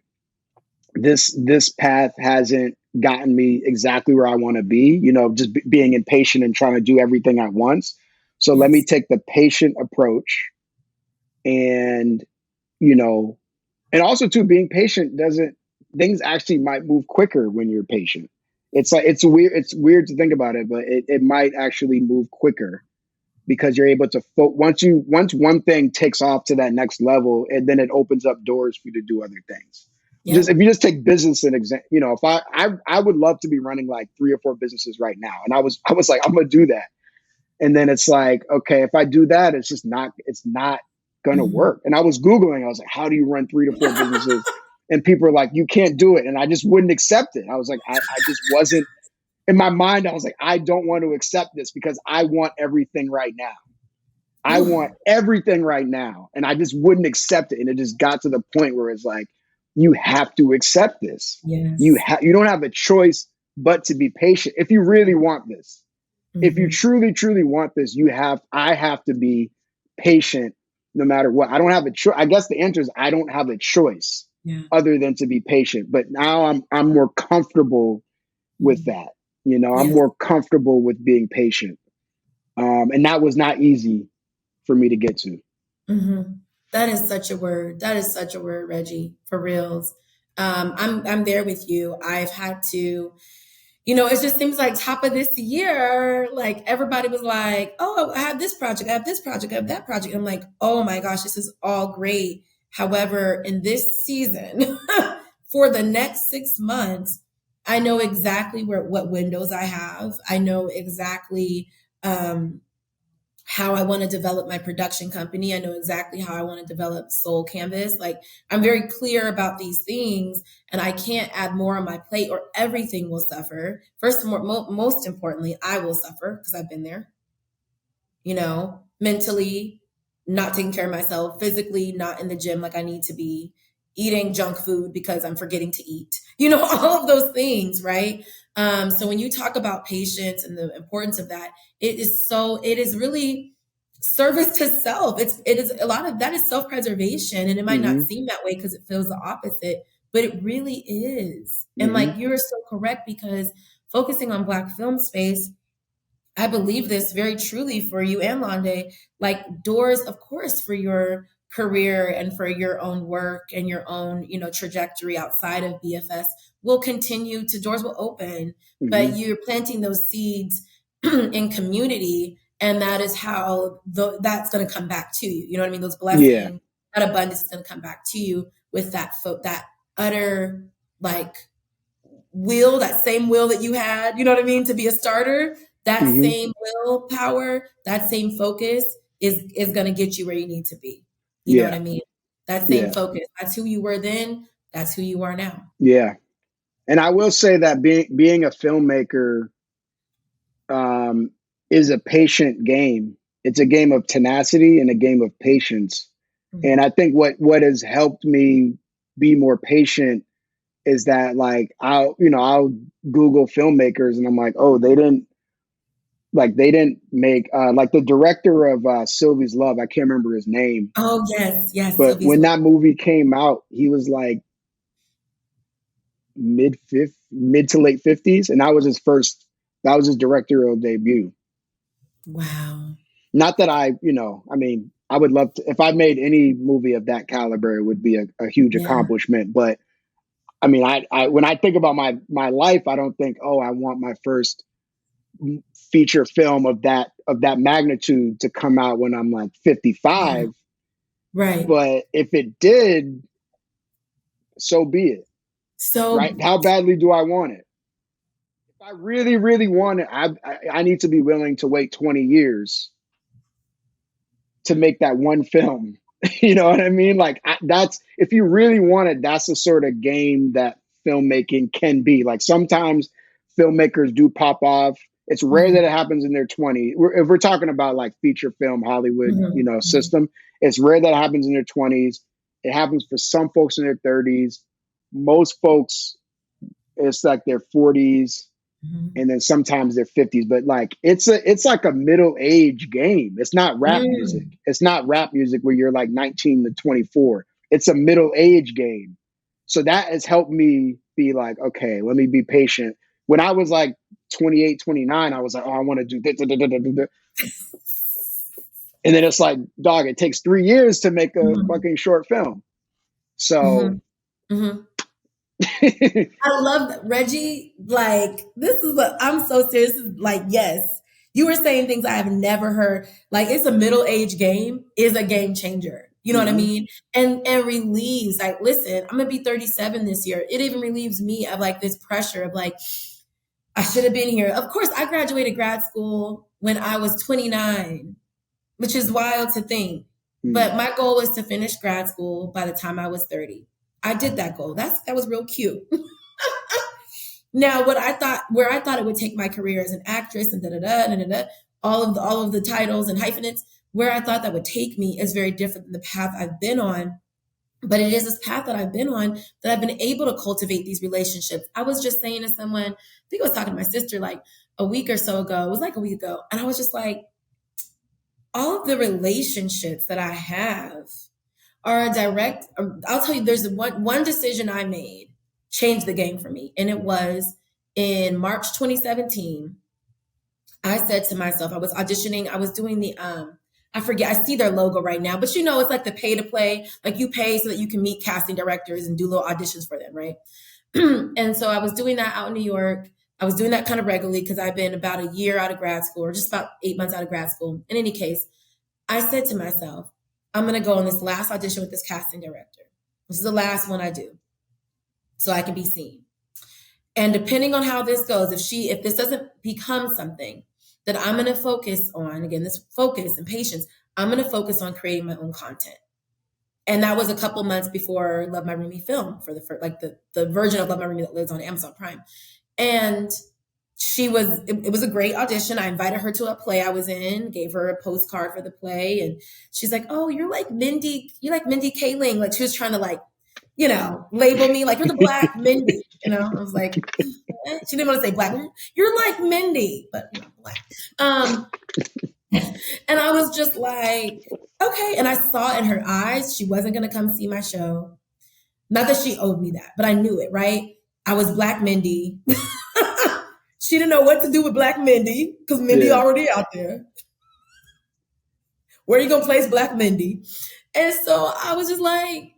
this path hasn't gotten me exactly where I want to be. Just being impatient and trying to do everything at once. So let me Yes. take the patient approach, and you know, and also too, being patient doesn't things actually might move quicker when you're patient. It's like it's weird to think about it, but it might actually move quicker because you're able to once one thing takes off to that next level, and then it opens up doors for you to do other things. Just Yep. if you just take business and example, if I would love to be running like 3 or 4 businesses right now, and I was like, I'm gonna do that. And then it's like, okay, if I do that, it's not gonna Mm-hmm. work. And I was Googling, I was like, how do you run 3 to 4 businesses? And people are like, you can't do it. And I just wouldn't accept it. I was like, I just wasn't in my mind. I was like, I don't want to accept this because I want everything right now. I want Ooh, everything right now. And I just wouldn't accept it. And it just got to the point where it's like, you have to accept this. yes. You don't have a choice but to be patient if you really want this. If you Mm-hmm. truly, truly want this, I have to be patient no matter what. I don't have a choice. I guess the answer is I don't have a choice Yeah. other than to be patient. But now I'm more comfortable with Mm-hmm. that. I'm Yes. more comfortable with being patient. And that was not easy for me to get to. Mm-hmm. That is such a word. That is such a word, Reggie, for reals. I'm there with you. I've had to, it just seems like top of this year, like everybody was like, oh, I have this project, I have this project, I have that project. I'm like, oh my gosh, this is all great. However, in this season, for the next 6 months, I know exactly what windows I have. I know exactly um, how I want to develop my production company. I know exactly how I want to develop Soul Canvas. Like, I'm very clear about these things, and I can't add more on my plate or everything will suffer. First, most importantly, I will suffer because I've been there, mentally not taking care of myself, physically not in the gym like I need to be, eating junk food because I'm forgetting to eat, all of those things, right? So when you talk about patience and the importance of that, it is really service to self. It is a lot of that is self-preservation. And it might not Hmm. seem that way because it feels the opposite, but it really is. And Hmm. like you're so correct, because focusing on Black film space, I believe this very truly for you and Londe, like doors, of course, for your career and for your own work and your own, trajectory outside of BFS will continue to, doors will open, but Hmm. you're planting those seeds in community. And that is how that's going to come back to you. You know what I mean? Those Yeah. blessings, that abundance is going to come back to you with that utter like will, that same will that you had, you know what I mean, to be a starter. That Hmm. same willpower, that same focus is going to get you where you need to be. You know what Yeah. I mean? That same Yeah. focus. That's who you were then. That's who you are now. Yeah. And I will say that being a filmmaker um, is a patient game. It's a game of tenacity and a game of patience. And Mhm. I think what has helped me be more patient is that like I'll Google filmmakers and I'm like, oh, they didn't make like the director of Sylvie's Love. I can't remember his name, Oh yes, yes, but Sylvie's when Love. that movie came out, he was like mid to late 50s, and that was his directorial debut. Wow. Not that I mean, I would love to, if I made any movie of that caliber, it would be a huge Yeah. accomplishment. But I mean, I when I think about my life, I don't think, oh, I want my first feature film of that magnitude to come out when I'm like Yeah. 55. Right. But if it did, so be it. Right? So How badly do I want it? If I really, really want it, I need to be willing to wait 20 years to make that one film. You know what I mean? Like that's if you really want it, that's the sort of game that filmmaking can be. Like sometimes filmmakers do pop off. It's rare that mhm, it happens in their 20s. If we're talking about like feature film Hollywood, mhm, mhm, system, it's rare that it happens in their 20s. It happens for some folks in their 30s. Most folks, it's like their 40s, mhm. and then sometimes they're 50s, but like it's like a middle age game. It's not rap music. Mm. It's not rap music where you're like 19 to 24. It's a middle age game. So that has helped me be like, okay, let me be patient. When I was like 28, 29, I was like, oh, I want to do this, and then it's like, dog, it takes 3 years to make a Mhm, fucking short film. So mhm, mhm. I love that. Reggie, like, I'm so serious. This is like, yes, you were saying things I have never heard. Like, it's a middle age game, is a game changer. You know what I mhm. mean? And relieves, like, listen, I'm gonna be 37 this year. It even relieves me of like this pressure of like, I should have been here. Of course, I graduated grad school when I was 29, which is wild to think. Mm. But my goal was to finish grad school by the time I was 30. I did that goal. That was real cute. Now, where I thought it would take my career as an actress and da da da da da, all of the titles and hyphenates, where I thought that would take me is very different than the path I've been on. But it is this path that I've been on that I've been able to cultivate these relationships. I was just saying to someone, I think I was talking to my sister like a week or so ago. It was like a week ago, and I was just like, all of the relationships that I have are a direct. I'll tell you, there's one decision I made changed the game for me, and it was in March 2017. I said to myself, I was auditioning. I was doing the I forget. I see their logo right now, but it's like the pay to play. Like you pay so that you can meet casting directors and do little auditions for them, right? And so I was doing that out in New York. I was doing that kind of regularly because I've been about a year out of grad school, or just about 8 months out of grad school. In any case, I said to myself, I'm going to go on this last audition with this casting director. This is the last one I do so I can be seen. And depending on how this goes, if this doesn't become something that I'm going to focus on, again, this focus and patience, I'm going to focus on creating my own content. And that was a couple months before Love My Roomie film for the first, like the version of Love My Roomie that lives on Amazon Prime. And it was a great audition. I invited her to a play I was in, gave her a postcard for the play. And she's like, oh, you're like Mindy Kaling. Like she was trying to like, label me like you're the black Mindy. I was like, eh. She didn't want to say black. You're like Mindy, but black. And I was just like, okay. And I saw in her eyes she wasn't going to come see my show. Not that she owed me that, but I knew it, right? I was Black Mindy. She didn't know what to do with Black Mindy because Mindy Yeah. already out there. Where are you gonna place Black Mindy? And so I was just like,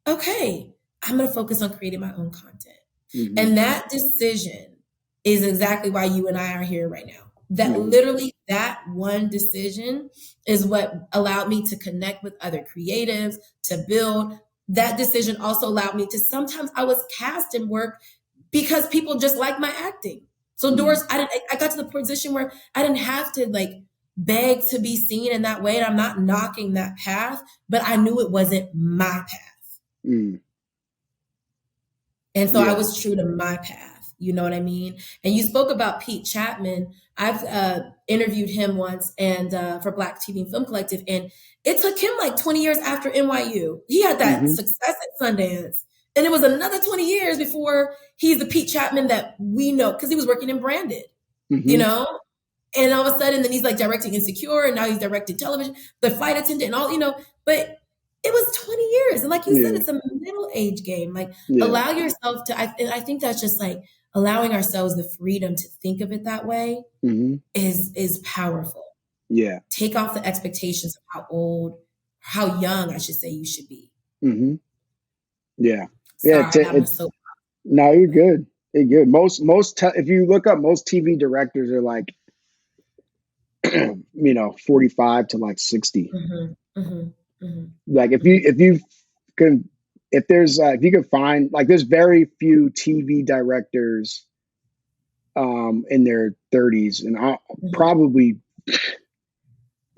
okay, I'm gonna focus on creating my own content. Hmm. And that decision is exactly why you and I are here right now. That Hmm. literally, that one decision is what allowed me to connect with other creatives, to build. That decision also allowed me to sometimes I was cast in work because people just like my acting. So doors, I got to the position where I didn't have to like beg to be seen in that way. And I'm not knocking that path, but I knew it wasn't my path. Mm. And so I Yeah. was true to my path. You know what I mean? And you spoke about Pete Chapman. I've interviewed him once and for Black TV and Film Collective. And it took him like 20 years after NYU. He had that Mm-hmm. success at Sundance. And it was another 20 years before he's the Pete Chapman that we know because he was working in branded, you Mm-hmm. know? And all of a sudden, then he's like directing Insecure, and now he's directing television, the flight attendant, and all, you know. But it was 20 years. And like you said, Yeah. it's a middle age game. Like, Yeah. allow yourself to, and I think that's just like allowing ourselves the freedom to think of it that way Mm-hmm. is powerful. Yeah. Take off the expectations of how old, how young, I should say, you should be. Mm-hmm. Yeah. Sorry, Yeah. I'm so. No, you're good. You're good. If you look up, most TV directors are like, 45 to like 60. Mm-hmm, mm-hmm, mm-hmm. Like if you can find, like, there's very few TV directors in their 30s, and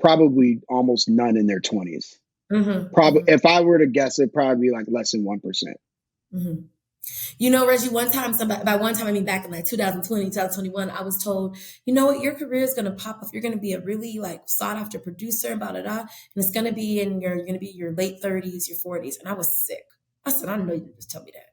probably almost none in their 20s. Mm-hmm, Probably, if I were to guess, it'd probably be like less than 1%. Mm-hmm. You know, Reggie, by one time, I mean, back in like 2020, 2021, I was told, you know what, your career is going to pop off. You're going to be a really like sought after producer and blah, blah, blah. And it's going to be you're going to be your late 30s, your 40s. And I was sick. I said, I know you just tell me that.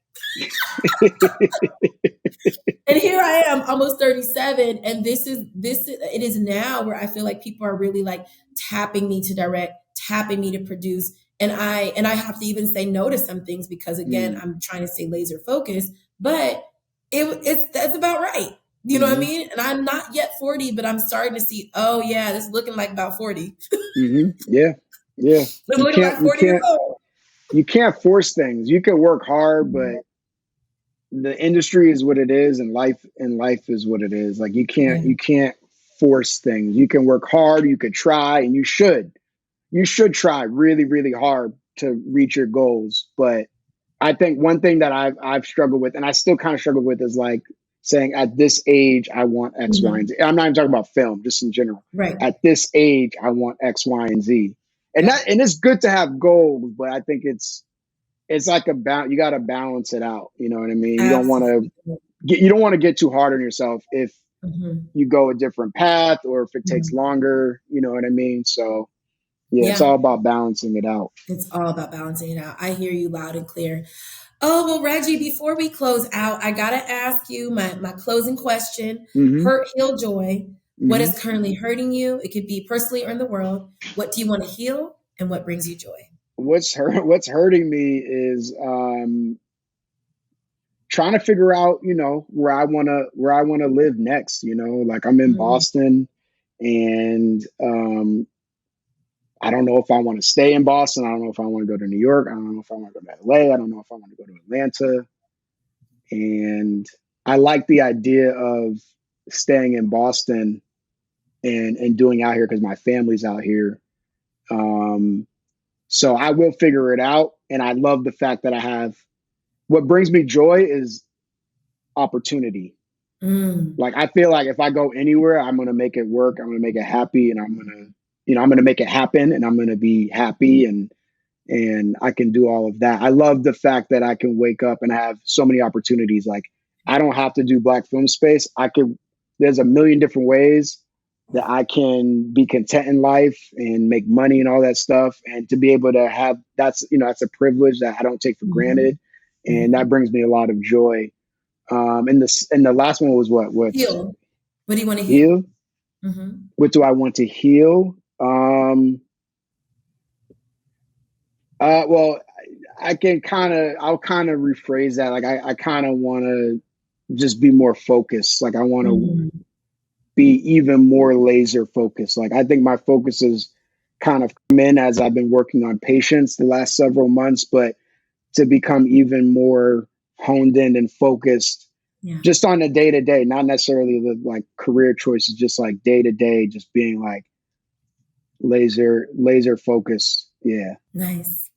And here I am, almost 37. And it is now where I feel like people are really like tapping me to direct, tapping me to produce. And I have to even say no to some things because again, I'm trying to stay laser focused, but that's about right. You know what I mean? And I'm not yet 40, but I'm starting to see, oh yeah, this is looking like about 40. Yeah. Yeah. It's looking like 40 years old. You can't force things. You can work hard, but the industry is what it is, and life is what it is. Like you can't force things. You can work hard, you could try, and you should try really, really hard to reach your goals. But I think one thing that I've struggled with, and I still kind of struggle with, is like saying at this age I want X, Y, and Z. I'm not even talking about film, just in general. Right. At this age I want X, Y, and Z. And and it's good to have goals, but I think it's like you got to balance it out. You know what I mean? You don't want to get too hard on yourself if you go a different path or if it takes longer. You know what I mean? So yeah, it's all about balancing it out. It's all about balancing it out. I hear you loud and clear. Oh, well, Reggie, before we close out, I got to ask you my closing question. Hurt, heal, joy. What is currently hurting you? It could be personally or in the world. What do you want to heal? And what brings you joy? What's hurting me is trying to figure out, where I want to live next. Like I'm in Boston, and I don't know if I want to stay in Boston. I don't know if I want to go to New York. I don't know if I want to go to LA. I don't know if I want to go to Atlanta. And I like the idea of staying in Boston and doing out here because my family's out here. So I will figure it out. And I love the fact that what brings me joy is opportunity. Like, I feel like if I go anywhere, I'm going to make it work. I'm going to make it happy, and I'm going to make it happen, and I'm going to be happy, and I can do all of that. I love the fact that I can wake up and have so many opportunities. Like, I don't have to do Black film space. There's a million different ways that I can be content in life and make money and all that stuff. And to be able to have, that's a privilege that I don't take for granted. And that brings me a lot of joy. And the last one was what? Heal. What do you want to heal? What do I want to heal? Well, I'll kind of rephrase that. Like I kind of want to just be more focused. Like I want to be even more laser focused. Like I think my focus has kind of come in as I've been working on patience the last several months, but to become even more honed in and focused just on the day to day, not necessarily the like career choices, just like day to day, just being like laser focused. Yeah. Nice.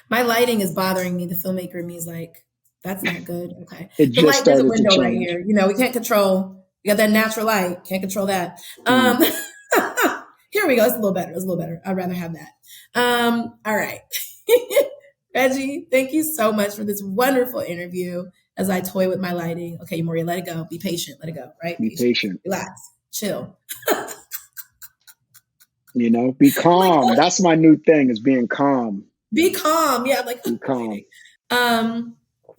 My lighting is bothering me. The filmmaker in me is like, That's not good. Okay. It The just light, there's a started to window right change. here. We can't control. You got that natural light. Can't control that. Here we go. It's a little better. It's a little better. I'd rather have that. All right. Reggie, thank you so much for this wonderful interview as I toy with my lighting. Okay, Maria, let it go. Be patient. Let it go, right? Be patient. Relax. Chill. Be calm. That's my new thing, is being calm. Be calm. Yeah, be calm.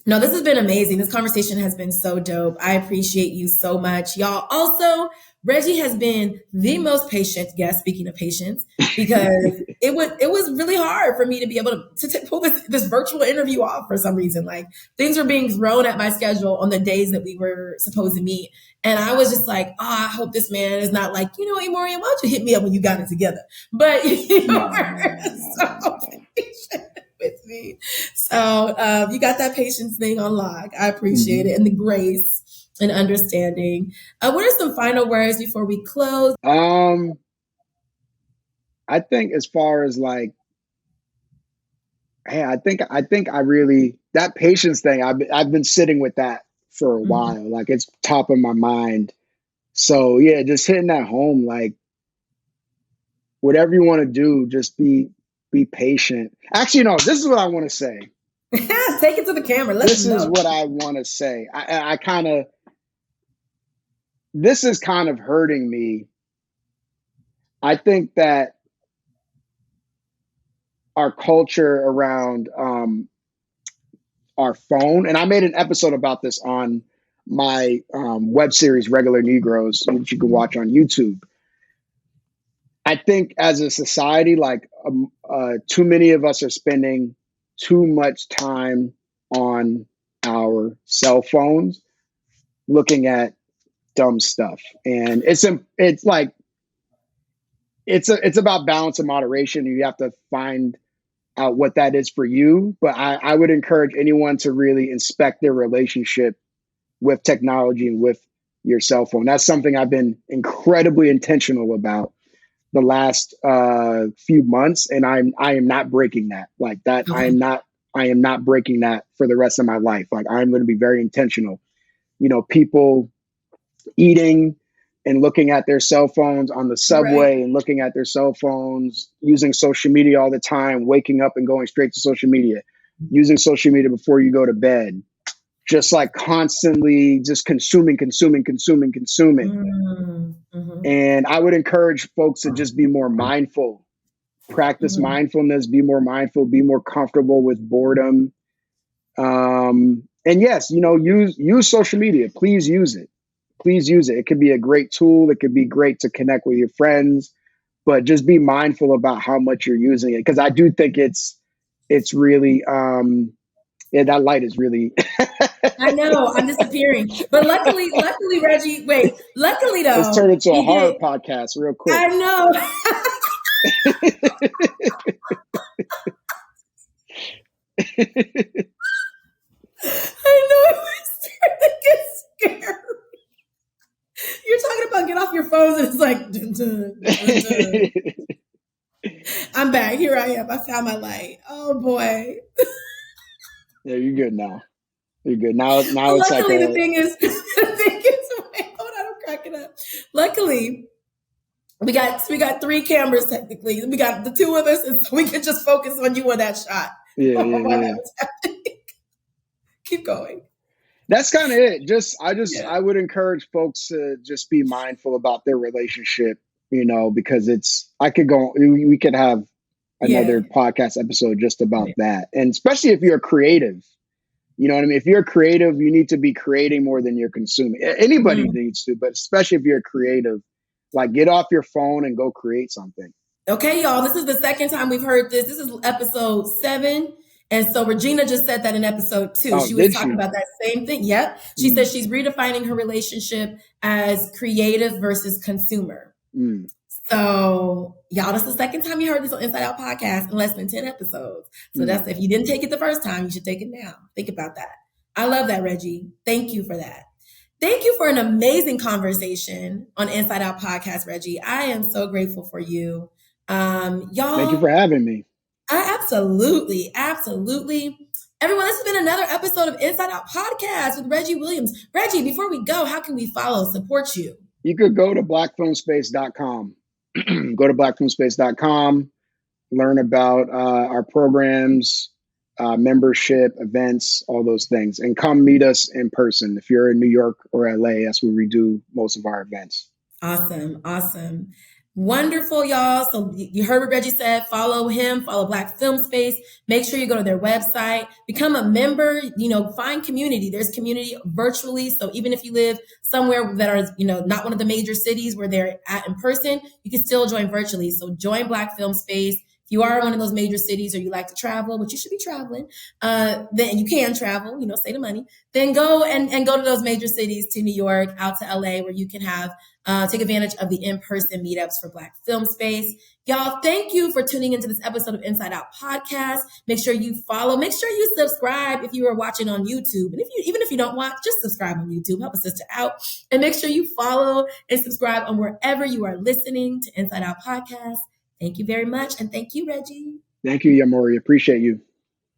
No, this has been amazing. This conversation has been so dope. I appreciate you so much. Y'all, also, Reggie has been the most patient guest, speaking of patience, because it was really hard for me to be able to pull this virtual interview off for some reason. Like, things were being thrown at my schedule on the days that we were supposed to meet. And I was just like, I hope this man is not like, Amorian, why don't you hit me up when you got it together? But you are so patient with me. So you got that patience thing on lock. I appreciate it. And the grace and understanding. What are some final words before we close? I think as far as like, hey, I think I really, that patience thing, I've been sitting with that for a while. Like, it's top of my mind. So yeah, just hitting that home, like, whatever you want to do, just be patient. Actually, no, this is what I want to say. Take it to the camera. This is what I want to say. This is kind of hurting me. I think that our culture around our phone, and I made an episode about this on my web series, Regular Negroes, which you can watch on YouTube. I think as a society, like too many of us are spending too much time on our cell phones looking at dumb stuff. And it's about balance and moderation. You have to find out what that is for you. But I would encourage anyone to really inspect their relationship with technology and with your cell phone. That's something I've been incredibly intentional about the last few months, and I am not breaking that. Like that, I am not breaking that for the rest of my life. Like, I'm going to be very intentional. People eating and looking at their cell phones on the subway, and looking at their cell phones, using social media all the time, waking up and going straight to social media, using social media before you go to bed, just like constantly just consuming. And I would encourage folks to just be more mindful, practice mindfulness, be more mindful, be more comfortable with boredom. And yes, use social media. Please use it. Please use it. It could be a great tool. It could be great to connect with your friends, but just be mindful about how much you're using it. Because I do think it's really, that light is really. I know, I'm disappearing. But luckily, Reggie, luckily though. Let's turn into a horror podcast real quick. I know. I know, it started to get scary. You're talking about get off your phones, and it's like, dun, dun, dun, dun. I'm back. Here I am. I found my light. Oh boy. Yeah, you're good now. You're good now. Now it's luckily, like the thing is, wait, hold on, I'm cracking up. Luckily, we got 3 cameras technically. We got the 2 of us, and so we can just focus on you on that shot. Yeah. Keep going. That's kind of it. I would encourage folks to just be mindful about their relationship, because we could have another podcast episode just about that. And especially if you're creative, you know what I mean? If you're creative, you need to be creating more than you're consuming. Anybody needs to, but especially if you're creative, like, get off your phone and go create something. Okay, y'all, this is the second time we've heard this. This is episode 7. And so Regina just said that in episode 2. She was talking about that same thing. Yep. She said she's redefining her relationship as creative versus consumer. So y'all, this is the second time you heard this on Inside Out Podcast in less than 10 episodes. So that's, if you didn't take it the first time, you should take it now. Think about that. I love that, Reggie. Thank you for that. Thank you for an amazing conversation on Inside Out Podcast, Reggie. I am so grateful for you. Y'all. Thank you for having me. Absolutely. Everyone, this has been another episode of Inside Out Podcast with Reggie Williams. Reggie, before we go, how can we follow, support you? You could go to blackfilmspace.com. Go to blackfilmspace.com, learn about our programs, membership, events, all those things, and come meet us in person. If you're in New York or LA, that's where we do most of our events. Awesome. Awesome. Wonderful, y'all. So you heard what Reggie said. Follow him, follow Black Film Space. Make sure you go to their website, become a member, find community. There's community virtually. So even if you live somewhere that are, not one of the major cities where they're at in person, you can still join virtually. So join Black Film Space. If you are in one of those major cities or you like to travel, but you should be traveling, then you can travel, save the money. Then go and go to those major cities, to New York, out to LA, where you can have take advantage of the in-person meetups for Black Film Space. Y'all, thank you for tuning into this episode of Inside Out Podcast. Make sure you follow. Make sure you subscribe if you are watching on YouTube. And even if you don't watch, just subscribe on YouTube. Help a sister out. And make sure you follow and subscribe on wherever you are listening to Inside Out Podcast. Thank you very much. And thank you, Reggie. Thank you, Yamori. Appreciate you.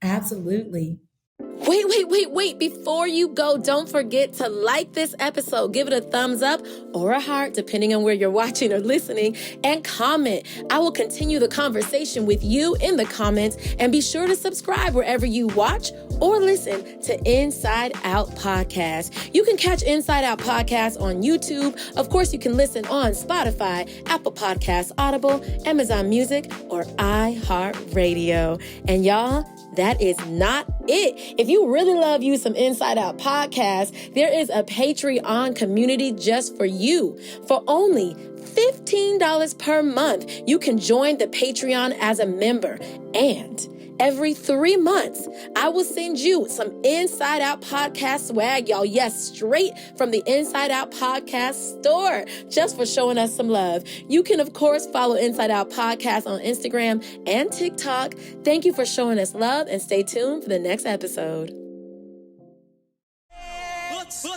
Absolutely. Wait. Before you go, don't forget to like this episode. Give it a thumbs up or a heart, depending on where you're watching or listening, and comment. I will continue the conversation with you in the comments, and be sure to subscribe wherever you watch or listen to Inside Out Podcast. You can catch Inside Out Podcast on YouTube. Of course, you can listen on Spotify, Apple Podcasts, Audible, Amazon Music, or iHeartRadio. And y'all, that is not it. If you really love you some Inside Out Podcast, there is a Patreon community just for you. For only $15 per month, you can join the Patreon as a member. And every 3 months, I will send you some Inside Out Podcast swag, y'all. Yes, straight from the Inside Out Podcast store, just for showing us some love. You can, of course, follow Inside Out Podcast on Instagram and TikTok. Thank you for showing us love, and stay tuned for the next episode.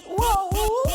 Whoa.